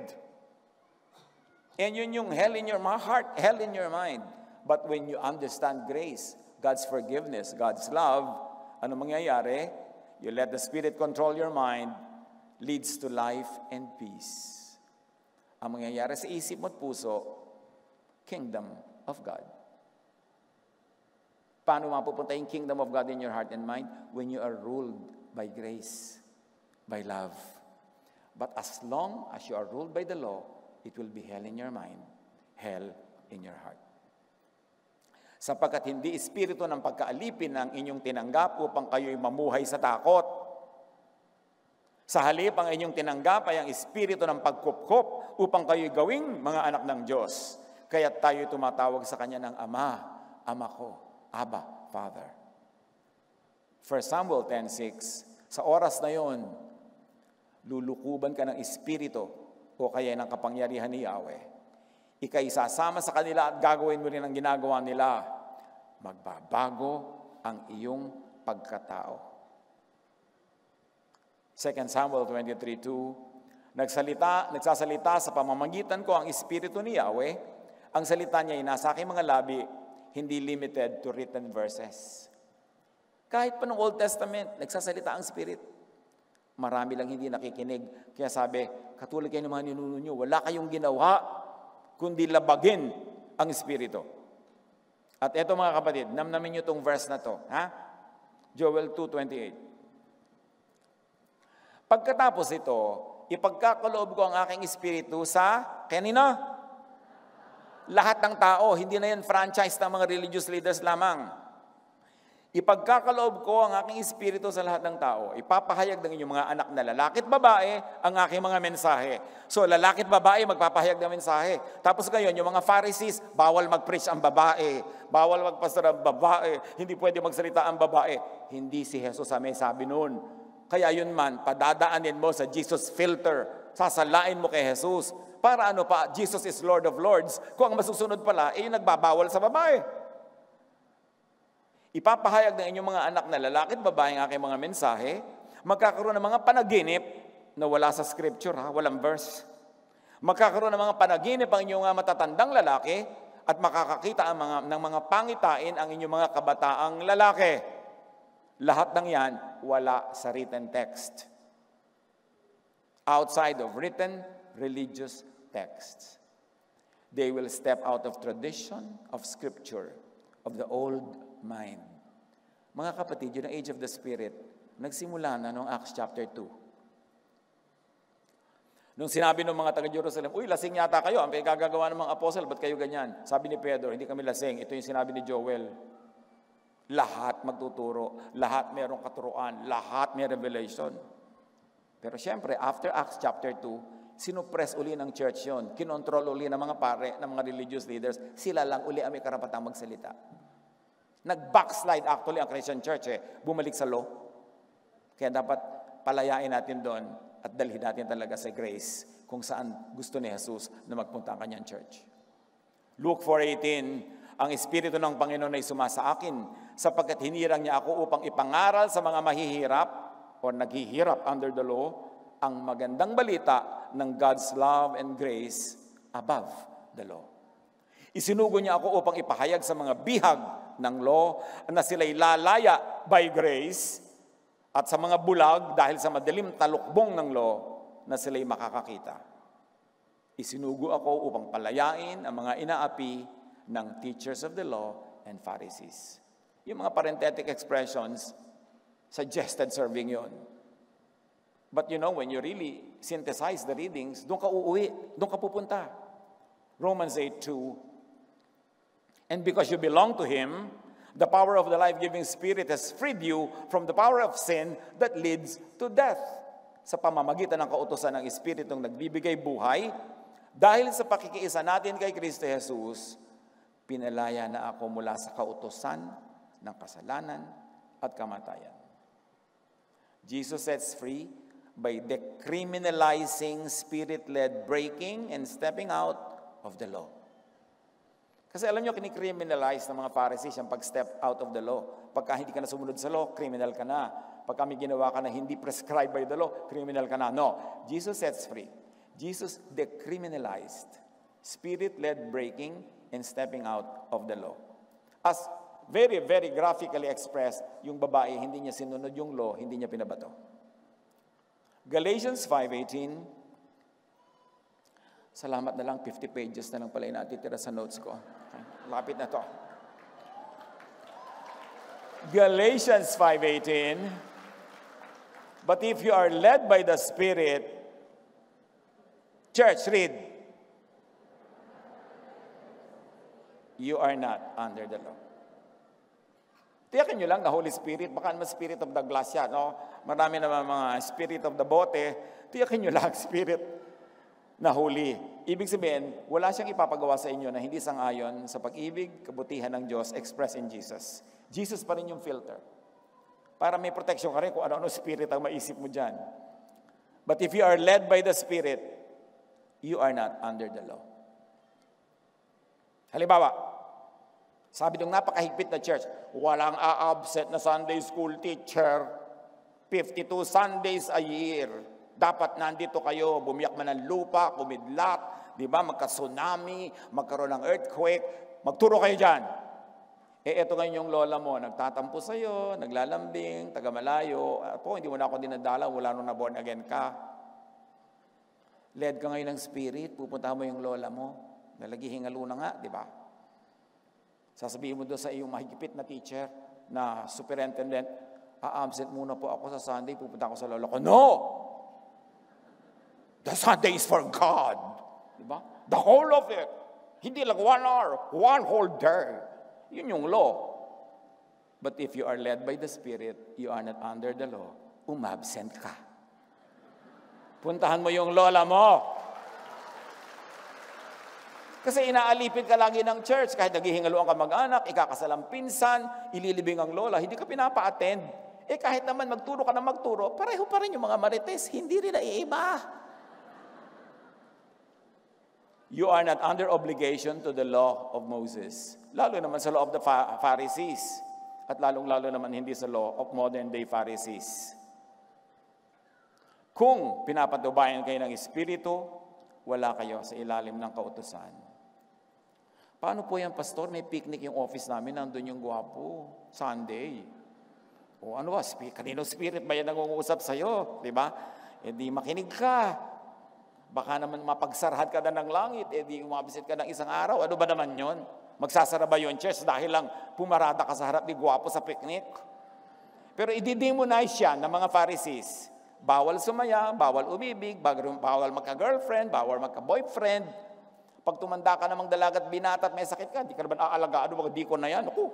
S1: And yun yung hell in your heart, hell in your mind. But when you understand grace, God's forgiveness, God's love, ano mangyayari? You let the Spirit control your mind, leads to life and peace. Ang mangyayari sa isip mo at puso, kingdom of God. Paano mapupunta yung kingdom of God in your heart and mind? When you are ruled by grace, by love. But as long as you are ruled by the law, it will be hell in your mind, hell in your heart. Sapagkat hindi espiritu ng pagkaalipin ang inyong tinanggap upang kayo'y mamuhay sa takot. Sa halip, ang inyong tinanggap ay ang espiritu ng pagkupkop upang kayo'y gawing mga anak ng Diyos. Kaya tayo'y tumatawag sa Kanya ng Ama, Ama ko, Abba, Father. 1 Samuel 10:6, sa oras na yon, lulukuban ka ng espiritu o kaya ng kapangyarihan ni Yahweh. Ika'y sasama sa kanila at gagawin mo rin ang ginagawa nila. Magbabago ang iyong pagkatao. 2 Samuel 23:2, nagsasalita sa pamamagitan ko ang espiritu ni Yahweh. Ang salita niya ay nasa aking mga labi, hindi limited to written verses. Kahit pa noong Old Testament, nagsasalita ang Spirit. Marami lang hindi nakikinig. Kaya sabi, katulad kayo ng mga ninuno nyo, wala kayong ginawa, kundi labagin ang Espiritu. At eto mga kapatid, namnamin nyo itong verse na to. Ha? Joel 2:28. Pagkatapos ito, ipagkakaloob ko ang aking Espiritu sa, kanino? Lahat ng tao, hindi na yan franchise ng mga religious leaders lamang. Ipagkakaloob ko ang aking Espiritu sa lahat ng tao. Ipapahayag ng inyong mga anak na lalaki at babae ang aking mga mensahe. So lalaki at babae magpapahayag ng mensahe. Tapos ngayon, yung mga Pharisees, bawal mag-preach ang babae. Bawal magpastor ang babae. Hindi pwede magsalita ang babae. Hindi si Jesus ang may sabi noon. Kaya yun man, padadaanin mo sa Jesus filter. Sasalain mo kay Jesus. Para ano pa, Jesus is Lord of Lords. Kung ang masusunod pala, yung nagbabawal sa babae. Ipapahayag ng inyong mga anak na lalaki at babae ang aking mga mensahe, magkakaroon ng mga panaginip na wala sa scripture, walang verse. Magkakaroon ng mga panaginip ang inyong matatandang lalaki at makakakita ng mga pangitain ang inyong mga kabataang lalaki. Lahat ng yan, wala sa written text. Outside of written religious texts. They will step out of tradition, of scripture, of the old mind. Mga kapatid, yung age of the Spirit, nagsimula na noong Acts chapter 2. Nung sinabi ng mga taga-Jerusalem, uy, lasing yata kayo, ang pinagagawa ng mga apostle, ba't kayo ganyan? Sabi ni Pedro, hindi kami lasing. Ito yung sinabi ni Joel. Lahat magtuturo, lahat mayroong katuruan, lahat may revelation. Pero syempre, after Acts chapter 2, sinupress uli ng church yon, kinontrol uli ng mga pare, ng mga religious leaders, sila lang uli ang may karapatang magsalita. Nag-backslide actually ang Christian church, bumalik sa law. Kaya dapat palayain natin doon at dalhin natin talaga sa grace kung saan gusto ni Jesus na magpunta ang kanyang church. Luke 4:18, ang Espiritu ng Panginoon ay sumasa akin sapagkat hinirang niya ako upang ipangaral sa mga mahihirap o naghihirap under the law ang magandang balita ng God's love and grace above the law. Isinugo niya ako upang ipahayag sa mga bihag ng law na sila'y lalaya by grace at sa mga bulag dahil sa madilim talukbong ng law na sila'y makakakita. Isinugo ako upang palayain ang mga inaapi ng teachers of the law and Pharisees. Yung mga parenthetic expressions, suggested serving yon. But you know, when you really synthesize the readings, doon ka uuwi, doon ka pupunta. Romans 8:2. And because you belong to Him, the power of the life-giving Spirit has freed you from the power of sin that leads to death. Sa pamamagitan ng kautusan ng Espiritong nagbibigay buhay, dahil sa pakikiisa natin kay Kristo Jesus, pinalaya na ako mula sa kautusan ng kasalanan at kamatayan. Jesus sets free by decriminalizing spirit-led breaking and stepping out of the law. Kasi alam nyo, kinicriminalize ng mga Pharisees ang pag-step out of the law. Pagka hindi ka na sumunod sa law, criminal ka na. Pagka may ginawa ka na hindi prescribed by the law, criminal ka na. No, Jesus sets free. Jesus decriminalized spirit-led breaking and stepping out of the law. As very, very graphically expressed, yung babae, hindi niya sinunod yung law, hindi niya pinabato. Galatians 5:18. Salamat na lang, 50 pages na lang pala yung natitira sa notes ko. Okay. Lapit na to. Galatians 5:18. But if you are led by the Spirit, church, read. You are not under the law. Tiyakin nyo lang na Holy Spirit, baka naman Spirit of the glass yan. No? Marami naman mga Spirit of the bote. Tiyakin nyo lang, Spirit na holy. Ibig sabihin, wala siyang ipapagawa sa inyo na hindi sang-ayon sa pag-ibig, kabutihan ng Diyos expressed in Jesus. Jesus pa rin yung filter. Para may protection ka rin kung ano-ano spirit ang maisip mo dyan. But if you are led by the Spirit, you are not under the law. Halimbawa, sabi ng napakahigpit na church, walang a-absent na Sunday school teacher, 52 Sundays a year. Dapat nandito kayo, bumiyak man ng lupa, kumidlat, di ba, magka-tsunami, magkaroon ng earthquake, magturo kayo dyan. Eto ngayon yung lola mo, nagtatampo sa'yo, naglalambing, taga-malayo. Po, hindi mo na ako dinadala, wala nung na-born again ka. Led ka ngayon ng spirit, pupunta mo yung lola mo. Nalagihingalo na nga, di ba? Sasabihin mo doon sa iyong mahigpit na teacher, na superintendent, absent muna po ako sa Sunday, pupunta ako sa lola ko. No! The Sunday is for God. Di ba? The whole of it. Hindi lang 1 hour, 1 whole day. Yun yung law. But if you are led by the Spirit, you are not under the law. Umabsent ka. Puntahan mo yung lola mo. Kasi inaalipin ka lagi ng church. Kahit naghihingaloan ka mag-anak, ikakasal ang pinsan, ililibing ang lola, hindi ka pinapa-attend. Kahit naman magturo ka na magturo, pareho pa rin yung mga marites, hindi rin naiiba. You are not under obligation to the law of Moses. Lalo naman sa law of the Pharisees. At lalong-lalo naman hindi sa law of modern-day Pharisees. Kung pinapatubayan kayo ng Espiritu, wala kayo sa ilalim ng kautusan. Paano po yan, Pastor? May picnic yung office namin, nandun yung gwapo. Sunday. O ano ba? Kanino spirit ba yan nangungusap sa'yo? Diba? Di makinig ka. Baka naman mapagsarhan ka na ng langit, di umabisit ka ng isang araw. Ano ba naman yon? Magsasara ba yun, church, dahil lang pumarada ka sa harap ni gwapo sa picnic? Pero i-demonize yan ng mga Pharisees. Bawal sumaya, bawal umibig, bawal magka-girlfriend, bawal magka-boyfriend. Pag tumanda ka namang dalagat binata at may sakit ka, di ka naman aalagaan, mga diko na yan. Ako,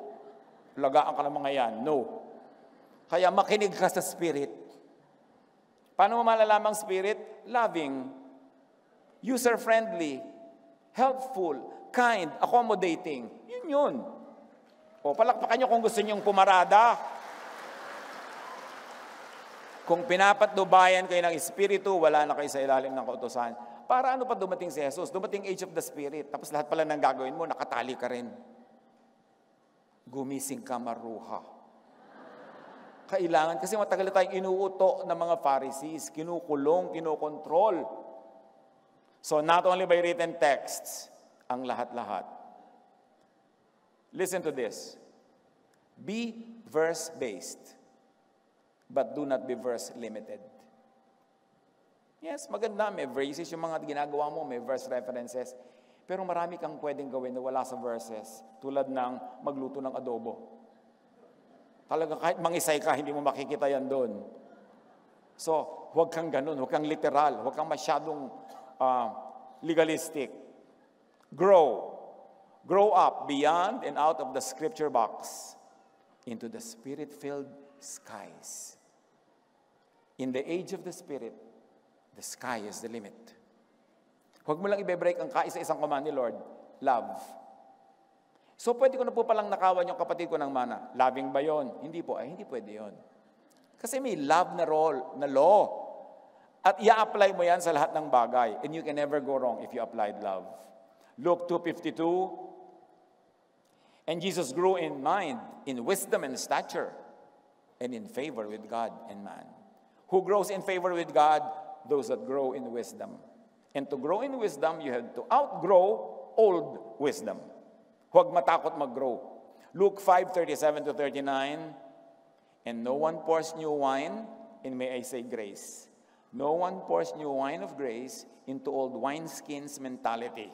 S1: alagaan ka ng mga yan. No. Kaya makinig ka sa spirit. Paano mo malalamang spirit? Loving, user-friendly, helpful, kind, accommodating. Yun. O, palakpakan nyo kung gusto nyong pumarada. Kung pinapatnubayan kayo ng Espiritu, wala na kayo sa ilalim ng kautusan. Para ano pa dumating si Jesus? Dumating age of the Spirit. Tapos lahat pala ng gagawin mo, nakatali ka rin. Gumising ka, maruha. Kailangan, kasi matagal na tayong inuuto ng mga Pharisees, kinukulong, kinokontrol. So not only by written texts, ang lahat-lahat. Listen to this. Be verse-based, but do not be verse-limited. Yes, maganda, may verses yung mga ginagawa mo, may verse references. Pero marami kang pwedeng gawin na wala sa verses, tulad ng magluto ng adobo. Talagang kahit mangisay ka, hindi mo makikita yan doon. So, huwag kang ganun, huwag kang literal, huwag kang masyadong legalistic. Grow up beyond and out of the scripture box into the Spirit-filled skies. In the age of the Spirit, the sky is the limit. Huwag mo lang i-break ang kaisa-isang command ni Lord, love. So pwede ko na po palang nakawan yung kapatid ko ng mana. Loving ba yon? Hindi po, hindi pwede yon. Kasi may love na role, na law. At i-apply mo yan sa lahat ng bagay. And you can never go wrong if you applied love. Luke 2:52, and Jesus grew in mind, in wisdom and stature, and in favor with God and man. Who grows in favor with God? Those that grow in wisdom. And to grow in wisdom, you have to outgrow old wisdom. Huwag matakot mag-grow. Luke 5:37-39, and no one pours new wine, and may I say grace. No one pours new wine of grace into old wineskins mentality.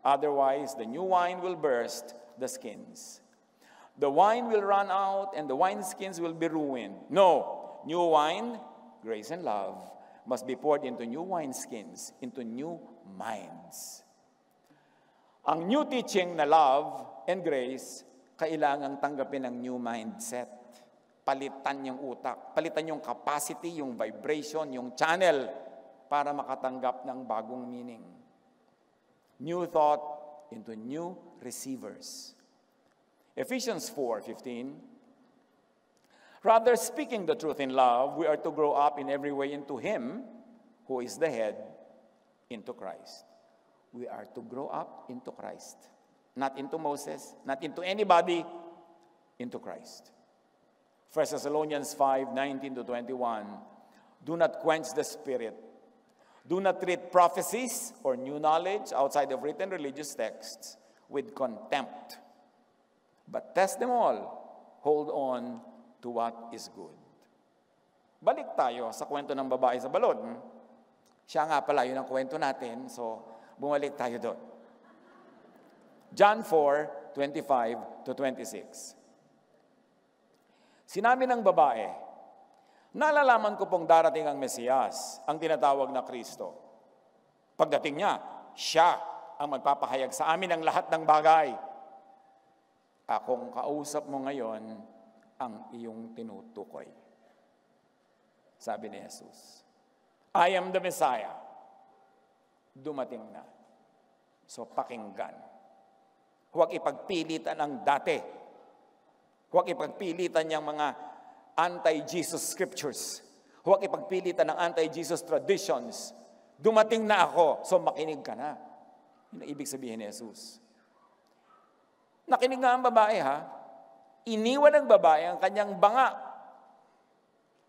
S1: Otherwise, the new wine will burst the skins. The wine will run out and the wineskins will be ruined. No, new wine, grace and love, must be poured into new wineskins, into new minds. Ang new teaching na love and grace, kailangang tanggapin ng new mindset. Palitan yung utak, palitan yung capacity, yung vibration, yung channel para makatanggap ng bagong meaning. New thought into new receivers. Ephesians 4:15. Rather, speaking the truth in love, we are to grow up in every way into Him who is the head, into Christ. We are to grow up into Christ. Not into Moses, not into anybody, into Christ. 1 Thessalonians 5:19-21, do not quench the spirit. Do not treat prophecies or new knowledge outside of written religious texts with contempt. But test them all. Hold on to what is good. Balik tayo sa kwento ng babae sa balon. Siya nga pala, yun ang kwento natin. So, bumalik tayo doon. John 4:25 to 26. Sinabi ng babae, nalalaman ko pong darating ang Mesiyas, ang tinatawag na Kristo. Pagdating niya, siya ang magpapahayag sa amin ng lahat ng bagay. Akong kausap mo ngayon ang iyong tinutukoy. Sabi ni Jesus, I am the Messiah. Dumating na. So pakinggan. Huwag ipagpilitan ang dati. Huwag ipagpilitan yung mga anti-Jesus scriptures. Huwag ipagpilitan ng anti-Jesus traditions. Dumating na ako, so makinig ka na. Yun ang ibig sabihin ni Jesus. Nakinig nga ang babae ha. Iniwan ng babae ang kanyang banga.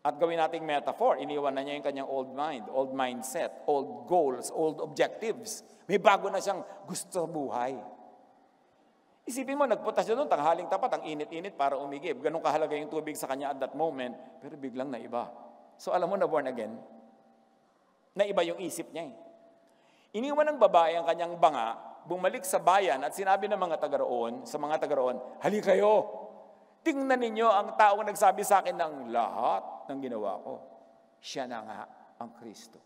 S1: At gawin nating metaphor, iniwan na niya yung kanyang old mind, old mindset, old goals, old objectives. May bago na siyang gusto sa buhay. Isipin mo, nagpunta siya doon, tanghaling tapat, ang init-init para umigib. Ganun kahalaga yung tubig sa kanya at that moment, pero biglang naiba. So alam mo na born again, naiba yung isip niya. Iniwan ng babae ang kanyang banga, bumalik sa bayan at sinabi ng mga taga-roon, sa mga taga-roon, hali kayo, tingnan ninyo ang taong nagsabi sa akin ng lahat ng ginawa ko. Siya na nga ang Kristo.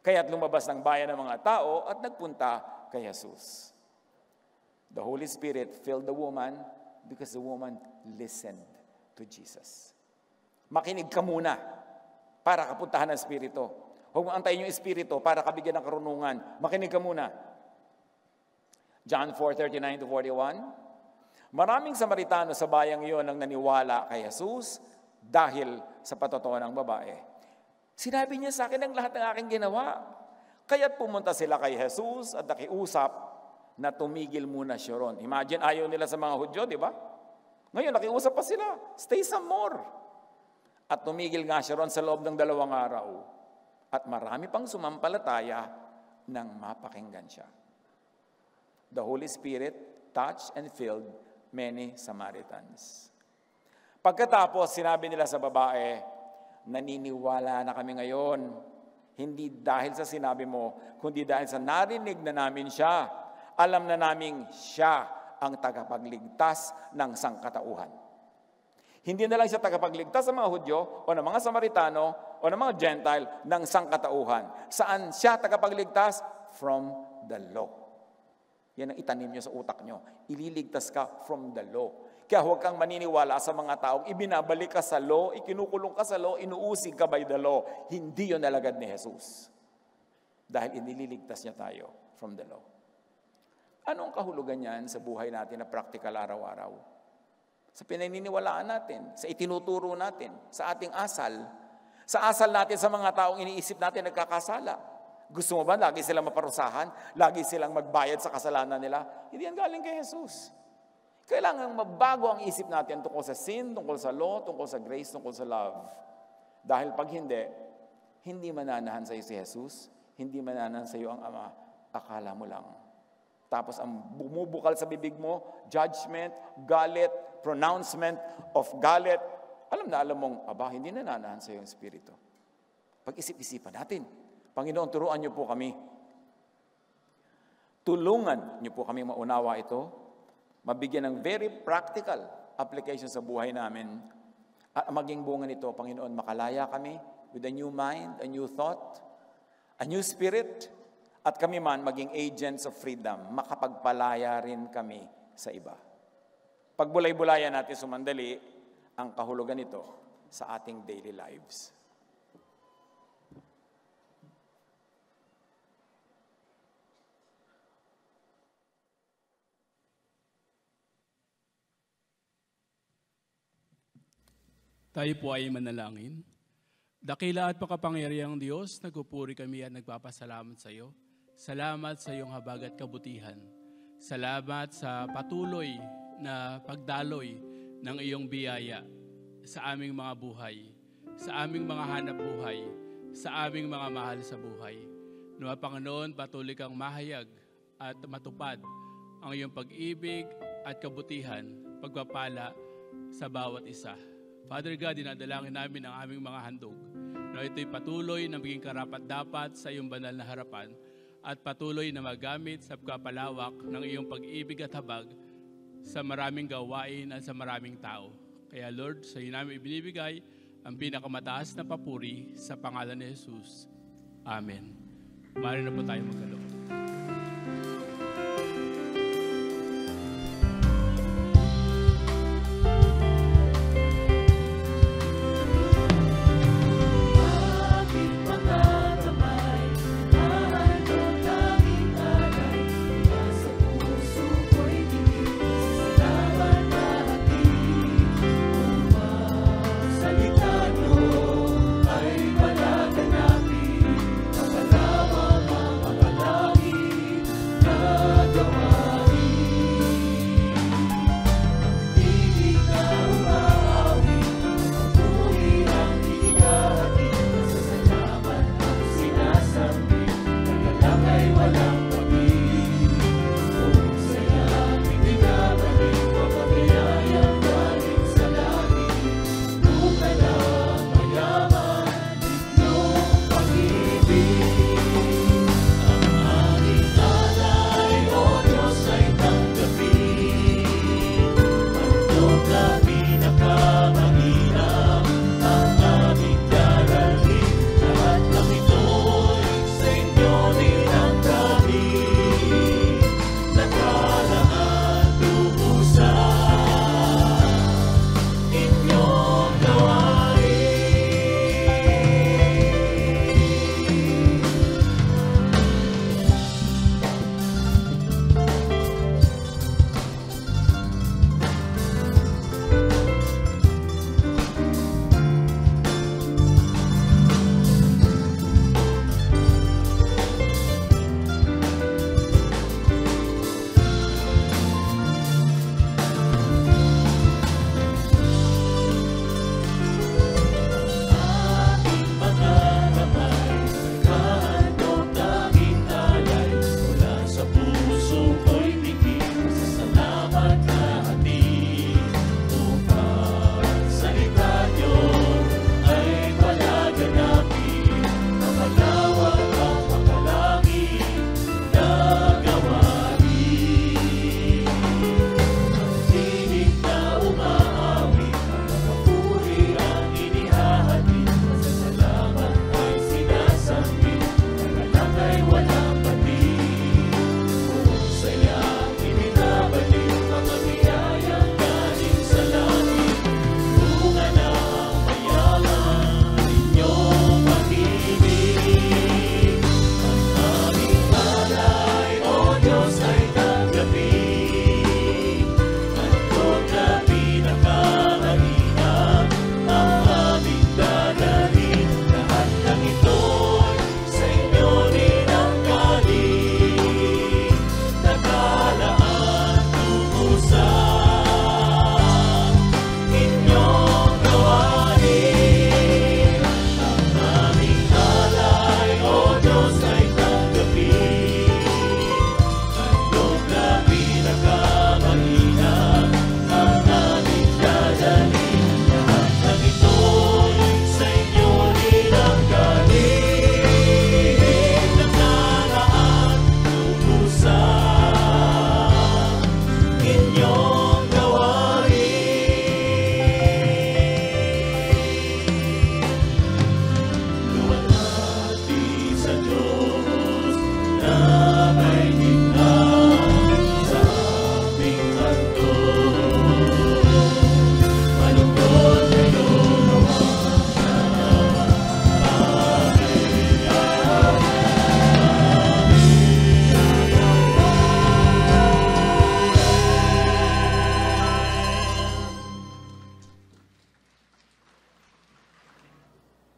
S1: Kaya't lumabas ng bayan ng mga tao at nagpunta kay Jesus. The Holy Spirit filled the woman because the woman listened to Jesus. Makinig ka muna para kapuntahan ng Espiritu. Huwag mo antayin yung Espiritu para kabigyan ng karunungan. Makinig ka muna. John 4:39 to 41. Maraming Samaritano sa bayang iyon ang naniwala kay Jesus dahil sa patotoo ng babae. Sinabi niya sa akin ang lahat ng aking ginawa. Kaya't pumunta sila kay Jesus at nakiusap na tumigil muna siya ron. Imagine, ayaw nila sa mga Hudyo, di ba? Ngayon, nakiusap pa sila. Stay some more. At tumigil nga siya ron sa loob ng 2 araw. At marami pang sumampalataya nang mapakinggan siya. The Holy Spirit touched and filled many Samaritans. Pagkatapos, sinabi nila sa babae, naniniwala na kami ngayon. Hindi dahil sa sinabi mo, kundi dahil sa narinig na namin siya. Alam na naming siya ang tagapagligtas ng sangkatauhan. Hindi na lang siya tagapagligtas sa mga Hudyo o ng mga Samaritano o ng mga Gentile ng sangkatauhan. Saan siya tagapagligtas? From the law. Yan ang itanim nyo sa utak nyo. Ililigtas ka from the law. Kaya huwag kang maniniwala sa mga taong ibinabalik ka sa law, ikinukulong ka sa law, inuusig ka by the law. Hindi yun alagad ni Jesus. Dahil inililigtas niya tayo from the law. Anong kahulugan yan sa buhay natin na practical araw-araw? Sa pinaniniwalaan natin, sa itinuturo natin, sa ating asal. Sa asal natin sa mga taong iniisip natin nagkakasala. Gusto mo ba lagi silang maparusahan? Lagi silang magbayad sa kasalanan nila? Hindi yan galing kay Jesus. Kailangan mabago ang isip natin tungkol sa sin, tungkol sa law, tungkol sa grace, tungkol sa love. Dahil pag hindi mananahan sa iyo si Jesus, hindi mananahan sa iyo ang Ama, akala mo lang. Tapos ang bumubukal sa bibig mo, judgment, galit, pronouncement of galit. Alam mong, hindi nananahan sa iyo ang Espiritu. Pag-isip-isipan natin. Panginoon, turuan niyo po kami. Tulungan niyo po kami maunawa ito. Mabigyan ng very practical application sa buhay namin. At maging bunga nito, Panginoon, makalaya kami with a new mind, a new thought, a new spirit, at kami man maging agents of freedom, makapagpalaya rin kami sa iba. Pagbulay-bulayan natin sumandali ang kahulugan nito sa ating daily lives.
S2: Tayo po ay manalangin. Dakila at makapangyarihang Diyos, nagpupuri kami at nagpapasalamat sa iyo. Salamat sa iyong habag at kabutihan. Salamat sa patuloy na pagdaloy ng iyong biyaya sa aming mga buhay, sa aming mga hanap buhay, sa aming mga mahal sa buhay. Nawa Panginoon, patuloy kang mahayag at matupad ang iyong pag-ibig at kabutihan, pagpapala sa bawat isa. Father God, dinadalangin namin ang aming mga handog na ito'y patuloy na maging karapat-dapat sa iyong banal na harapan at patuloy na magamit sa pagpapalawak ng iyong pag-ibig at habag sa maraming gawain at sa maraming tao. Kaya Lord, sa iyo namin ibinibigay ang pinakamataas na papuri sa pangalan ni Jesus. Amen. Maaari na po tayo magkaloob.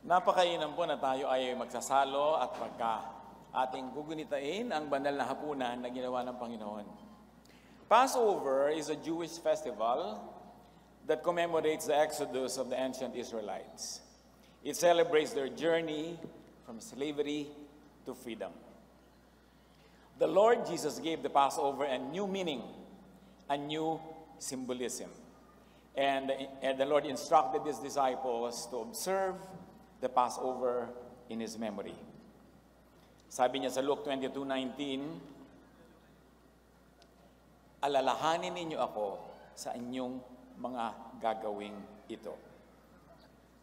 S1: Napakainan po na tayo ay magsasalo at pagka ating gugunitain ang banal na hapunan na ginawa ng Panginoon. Passover is a Jewish festival that commemorates the exodus of the ancient Israelites. It celebrates their journey from slavery to freedom. The Lord Jesus gave the Passover a new meaning a new symbolism. And the Lord instructed His disciples to observe the Passover in His memory. Sabi niya sa Luke 22:19, alalahanin ninyo ako sa inyong mga gagawing ito.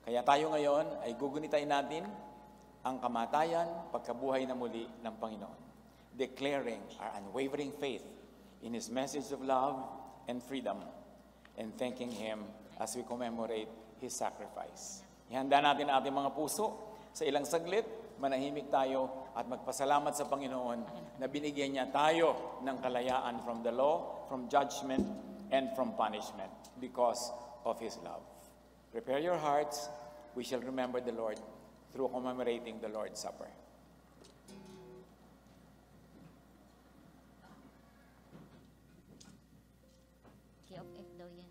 S1: Kaya tayo ngayon ay gugunitain natin ang kamatayan, pagkabuhay na muli ng Panginoon, declaring our unwavering faith in His message of love and freedom, and thanking Him as we commemorate His sacrifice. Ihanda natin ang ating mga puso. Sa ilang saglit, manahimik tayo at magpasalamat sa Panginoon na binigyan niya tayo ng kalayaan from the law, from judgment, and from punishment because of His love. Prepare your hearts. We shall remember the Lord through commemorating the Lord's Supper.
S3: Key of F daw yan.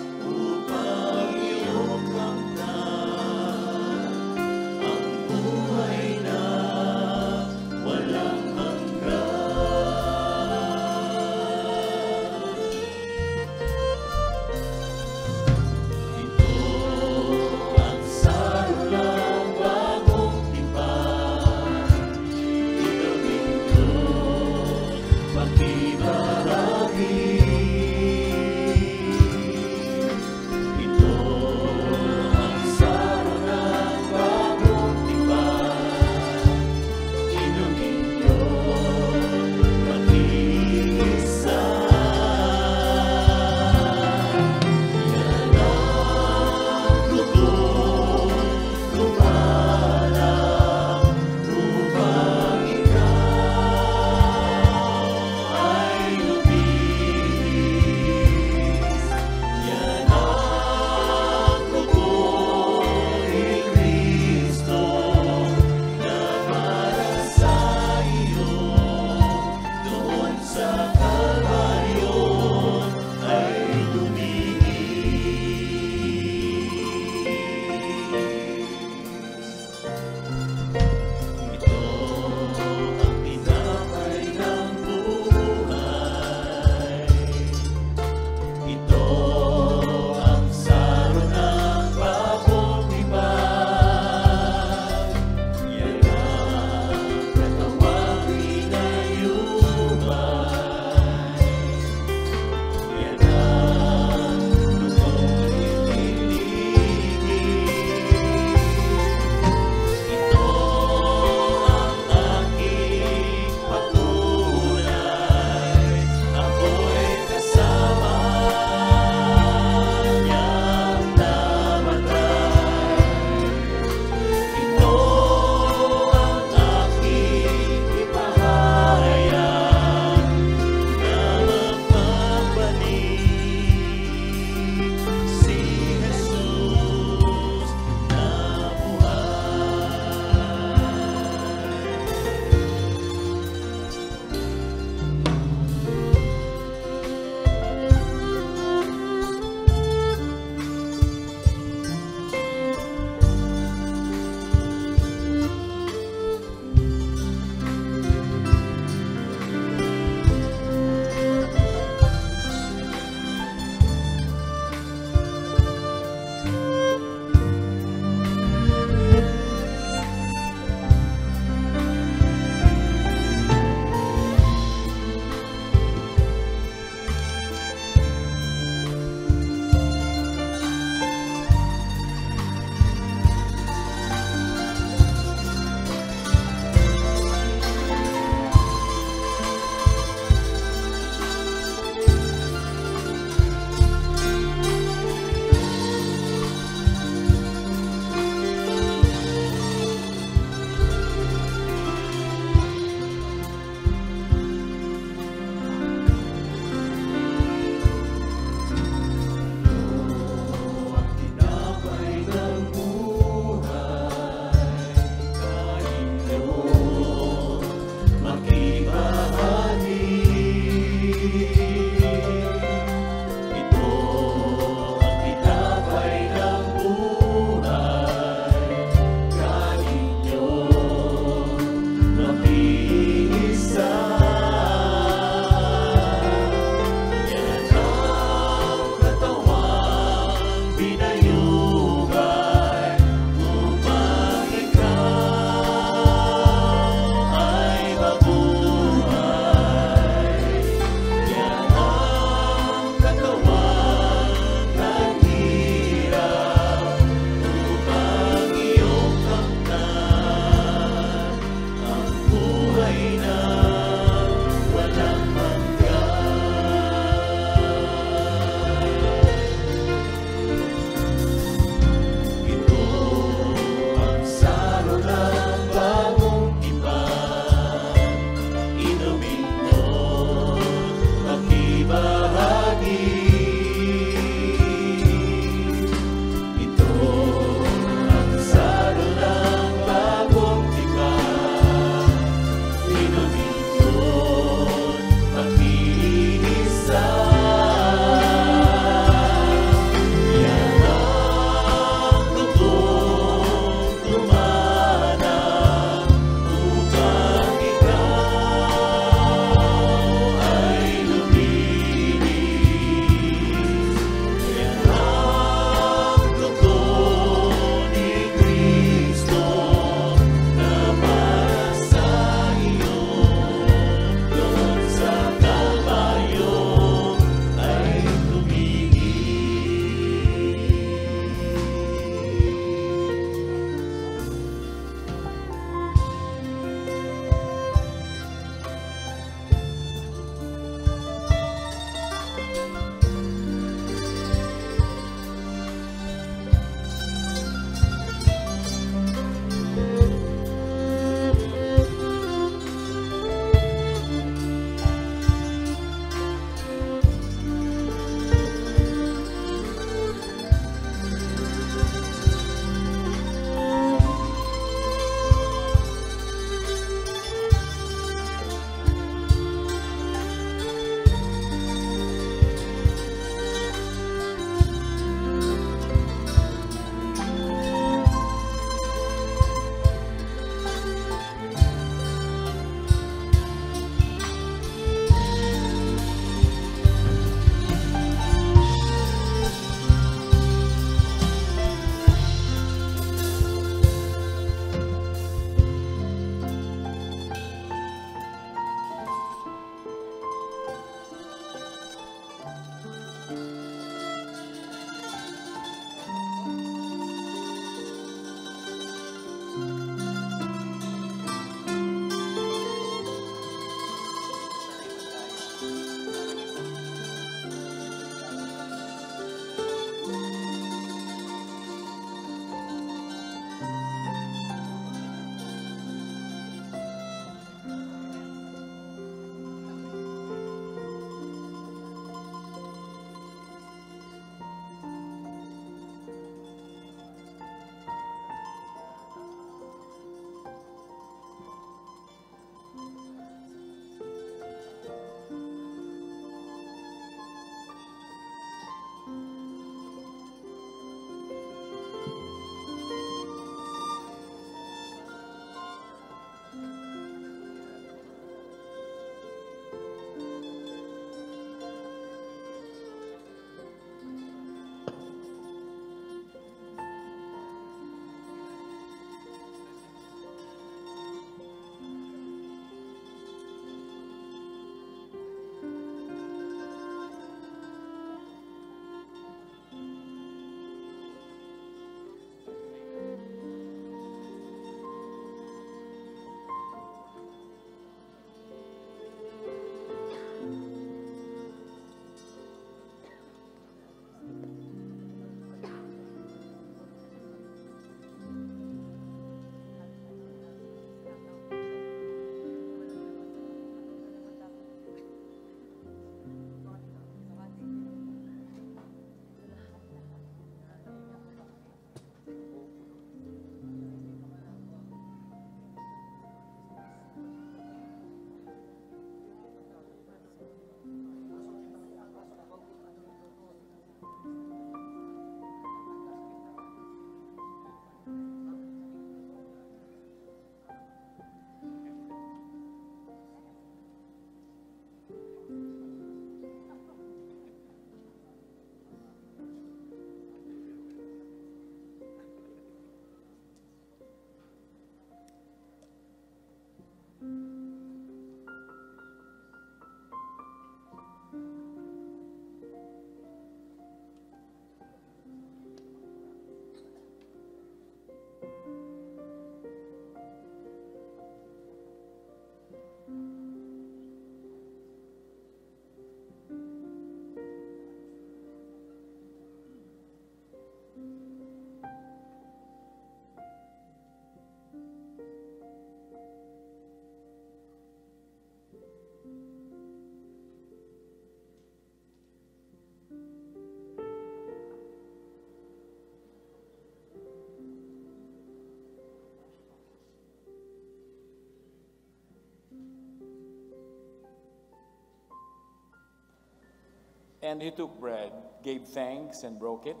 S1: And he took bread, gave thanks, and broke it,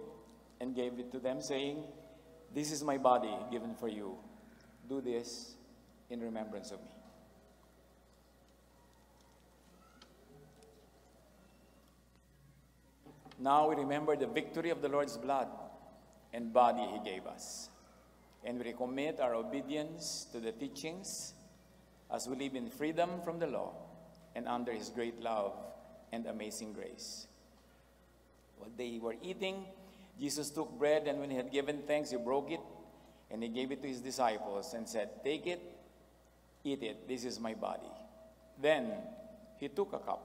S1: and gave it to them, saying, "This is my body given for you. Do this in remembrance of me." Now we remember the victory of the Lord's blood and body he gave us. And we recommit our obedience to the teachings as we live in freedom from the law and under his great love and amazing grace. While they were eating, Jesus took bread, and when he had given thanks, he broke it, and he gave it to his disciples and said, "Take it, eat it, this is my body." Then he took a cup.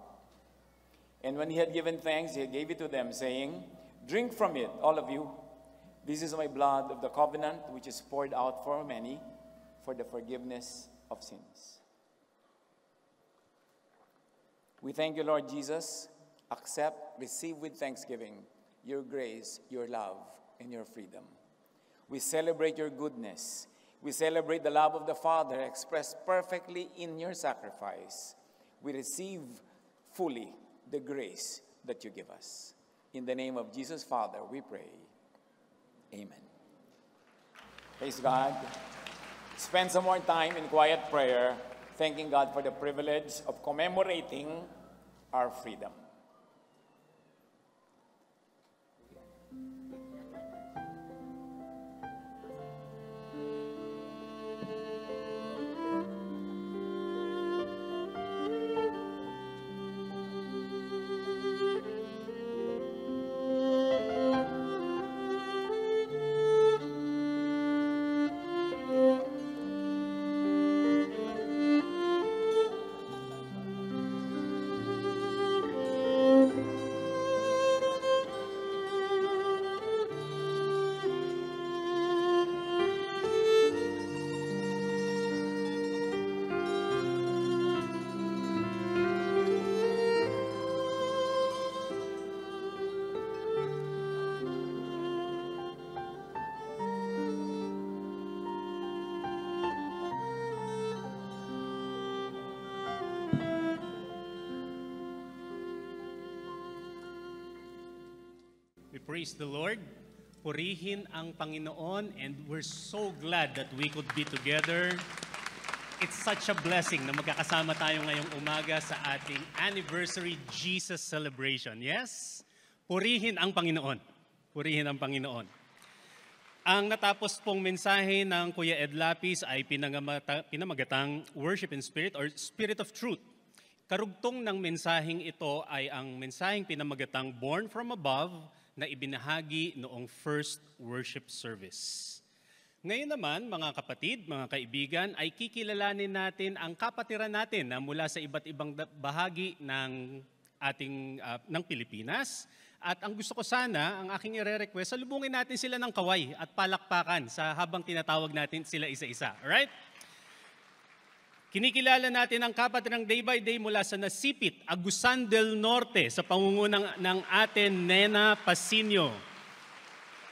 S1: And when he had given thanks, he gave it to them, saying, "Drink from it, all of you. This is my blood of the covenant, which is poured out for many for the forgiveness of sins." We thank you, Lord Jesus. Accept, receive with thanksgiving your grace, your love, and your freedom. We celebrate your goodness. We celebrate the love of the Father expressed perfectly in your sacrifice. We receive fully the grace that you give us. In the name of Jesus, Father, we pray. Amen. Praise God. Spend some more time in quiet prayer, thanking God for the privilege of commemorating our freedom.
S4: We praise the Lord. Purihin ang Panginoon, and we're so glad that we could be together. It's such a blessing na magkakasama tayo ngayong umaga sa ating anniversary Jesus celebration. Yes? Purihin ang Panginoon. Purihin ang Panginoon. Ang natapos pong mensahe ng Kuya Ed Lapis ay pinamagatang Worship in Spirit or Spirit of Truth. Karugtong ng mensaheng ito ay ang mensaheng pinamagatang Born from Above na ibinahagi noong first worship service. Ngayon naman, mga kapatid, mga kaibigan, ay kikilalanin natin ang kapatiran natin na mula sa iba't ibang bahagi ng ating ng Pilipinas. At ang gusto ko sana, ang aking ire-request, salubungin natin sila ng kaway at palakpakan sa habang tinatawag natin sila isa-isa. Alright? Kinikilala natin ang kapatirang day by day mula sa Nasipit, Agusan del Norte sa pangunguna ng atin Nena Pasinio.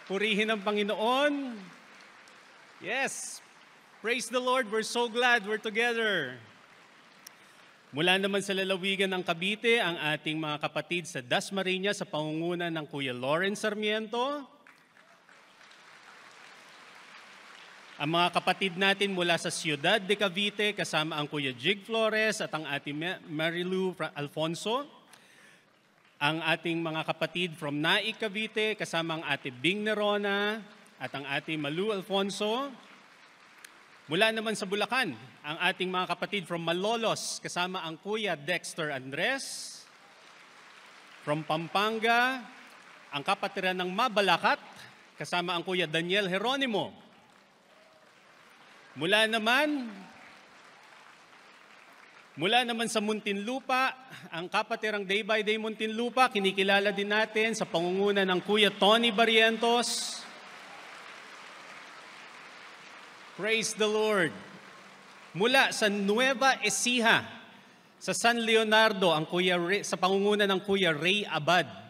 S4: Purihin ang Panginoon. Yes. Praise the Lord. We're so glad we're together. Mula naman sa lalawigan ng Cavite, ang ating mga kapatid sa Dasmariñas sa pangunguna ng Kuya Lawrence Sarmiento. Ang mga kapatid natin mula sa Ciudad de Cavite, kasama ang Kuya Jig Flores at ang ating Marilu Alfonso. Ang ating mga kapatid from Naik, Cavite, kasama ang ate Bing Nerona at ang ating Malu Alfonso. Mula naman sa Bulacan, ang ating mga kapatid from Malolos, kasama ang Kuya Dexter Andres. From Pampanga, ang kapatiran ng Mabalacat, kasama ang Kuya Daniel Jeronimo. Mula naman sa Muntinlupa, ang kapatirang Day by Day Muntinlupa, kinikilala din natin sa pangunguna ng Kuya Tony Barrientos. Praise the Lord. Mula sa Nueva Ecija, sa San Leonardo, ang sa pangunguna ng Kuya Ray Abad.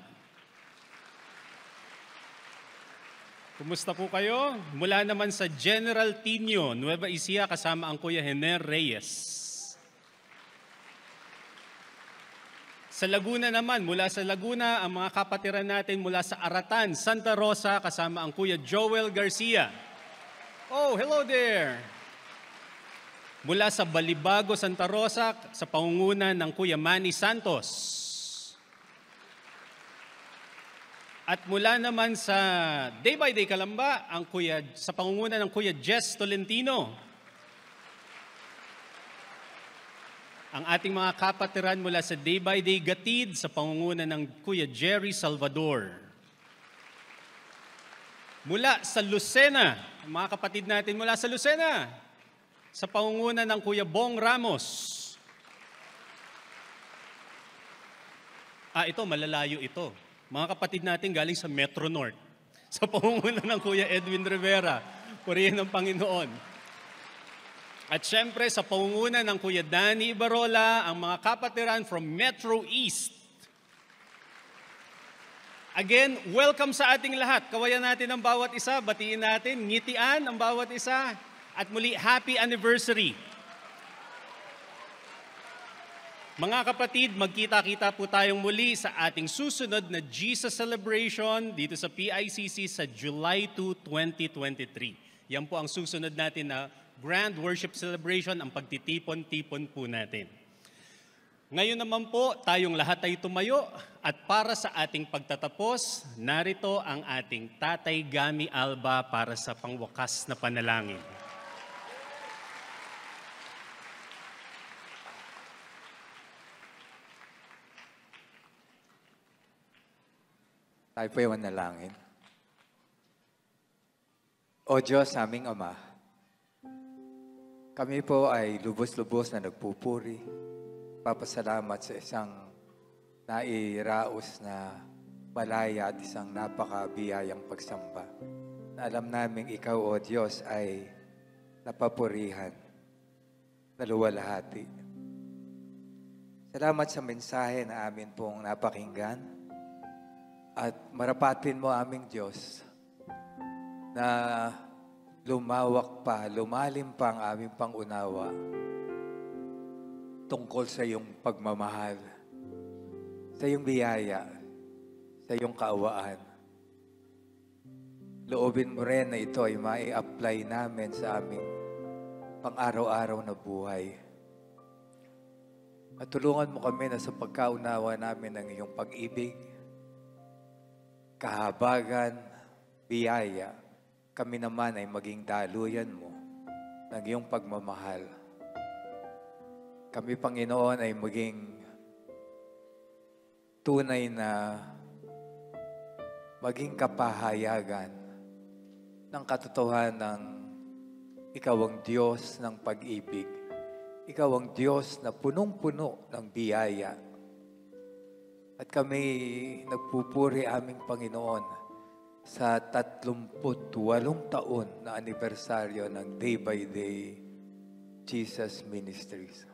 S4: Kumusta po kayo? Mula naman sa General Tino, Nueva Ecija, kasama ang Kuya Hener Reyes. Sa Laguna naman, mula sa Laguna, ang mga kapatiran natin mula sa Aratan, Santa Rosa, kasama ang Kuya Joel Garcia. Oh, hello there! Mula sa Balibago, Santa Rosa, sa pangunguna ng Kuya Manny Santos. At mula naman sa Day by Day Kalamba, sa pangunguna ng Kuya Jess Tolentino. Ang ating mga kapatiran mula sa Day by Day Gatid sa pangunguna ng Kuya Jerry Salvador. Mula sa Lucena, ang mga kapatid natin mula sa Lucena, sa pangunguna ng Kuya Bong Ramos. Ito, malalayo ito. Mga kapatid natin galing sa Metro North, sa pangunguna ng Kuya Edwin Rivera. Purihin ng Panginoon. At syempre sa pangunguna ng Kuya Danny Ibarola, ang mga kapatiran from Metro East. Again, welcome sa ating lahat. Kawayan natin ang bawat isa, batiin natin, ngitian ang bawat isa. At muli, happy anniversary. Mga kapatid, magkita-kita po tayong muli sa ating susunod na Jesus Celebration dito sa PICC sa July 2, 2023. Yan po ang susunod natin na Grand Worship Celebration, ang pagtitipon-tipon po natin. Ngayon naman po, tayong lahat ay tumayo at para sa ating pagtatapos, narito ang ating Tatay Gami Alba para sa pangwakas na panalangin.
S5: Tayo po yung manalangin. O Diyos, aming Ama, kami po ay lubos-lubos na nagpupuri. Papasalamat sa isang nairaos na malaya at isang napakabiyayang pagsamba. Na alam namin Ikaw, O Diyos, ay napapurihan, naluwalhati. Salamat sa mensahe na amin pong napakinggan at marapatin mo aming Diyos na lumawak pa, lumalim pa ang aming pangunawa tungkol sa iyong pagmamahal, sa iyong biyaya, sa iyong kaawaan. Loobin mo rin na ito ay mai-apply namin sa aming pang-araw-araw na buhay. At tulungan mo kami na sa pagkaunawa namin ng iyong pag-ibig, kahabagan, biyaya, kami naman ay maging daluyan mo ng iyong pagmamahal. Kami, Panginoon, ay maging tunay na maging kapahayagan ng katotohanan ng Ikaw ang Diyos ng pag-ibig. Ikaw ang Diyos na punong-puno ng biyaya. At kami nagpupuri aming Panginoon sa 38 taon na anibersaryo ng Day by Day Jesus Ministries.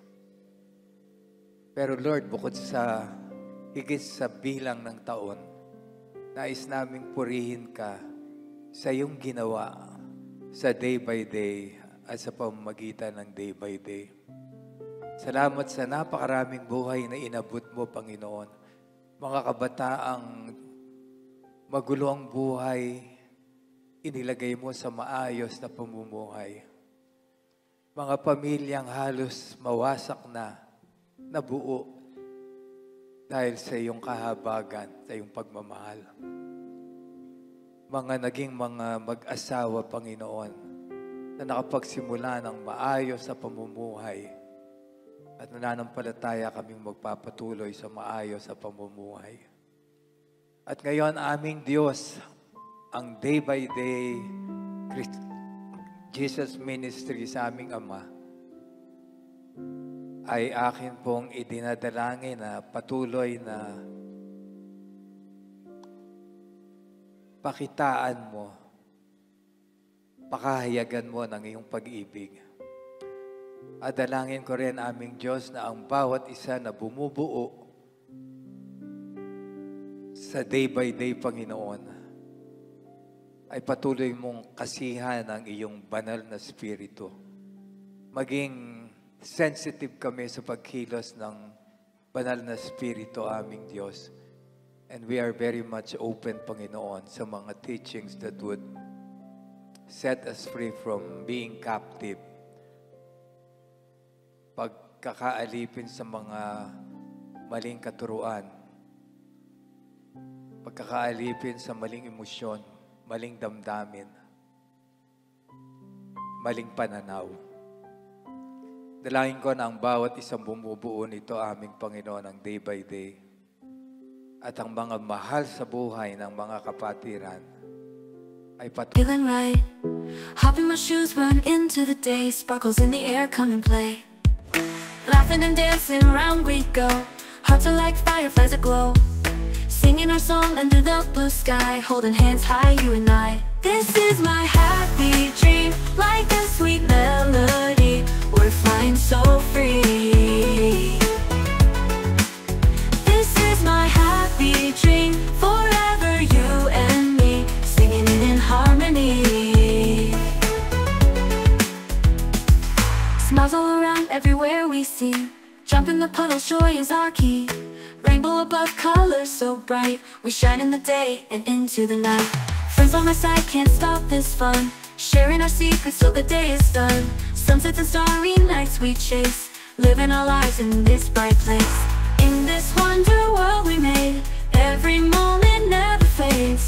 S5: Pero Lord, bukod sa higit sa bilang ng taon, nais naming purihin ka sa iyong ginawa sa Day by Day at sa pamamagitan ng Day by Day. Salamat sa napakaraming buhay na inabot mo, Panginoon. Mga kabataang magulo ang buhay, inilagay mo sa maayos na pamumuhay. Mga pamilyang halos mawasak na, nabuo dahil sa iyong kahabagan, sa iyong pagmamahal. Mga naging mga mag-asawa, Panginoon, na nakapagsimula ng maayos sa pamumuhay at nananampalataya kaming magpapatuloy sa maayos sa pamumuhay. At ngayon, aming Diyos, ang Day by Day Jesus Ministry sa aming Ama, ay akin pong idinadalangin na patuloy na pakitaan mo, pakahayagan mo ng iyong pag-ibig. At dalangin ko rin aming Diyos na ang bawat isa na bumubuo sa day by day, Panginoon, ay patuloy mong kasihan ang iyong banal na spirito. Maging sensitive kami sa pagkilos ng Banal na Espiritu, aming Diyos. And we are very much open, Panginoon, sa mga teachings that would set us free from being captive. Pagkakaalipin sa mga maling katuruan. Pagkakaalipin sa maling emosyon, maling damdamin, maling pananaw. Dalangin ko na ang bawat isang bumubuo nito, aming Panginoon, ang day by day. At ang mga mahal sa buhay ng mga kapatiran ay
S6: feeling right, hopping my shoes, run into the day, sparkles in the air, come and play. Laughing and dancing around we go, hearts are like fireflies aglow. Singing our song under the blue sky, holding hands high, you and I. This is my happy dream, like a sweet melody. We're flying so free. This is my happy dream, forever you and me, singing it in harmony. Smiles all around, everywhere we see. Jump in the puddles, joy is our key. Rainbow above, colors so bright. We shine in the day and into the night. Friends by my side, can't stop this fun. Sharing our secrets till the day is done. Sunsets and starry nights we chase, living our lives in this bright place. In this wonder world we made, every moment never fades.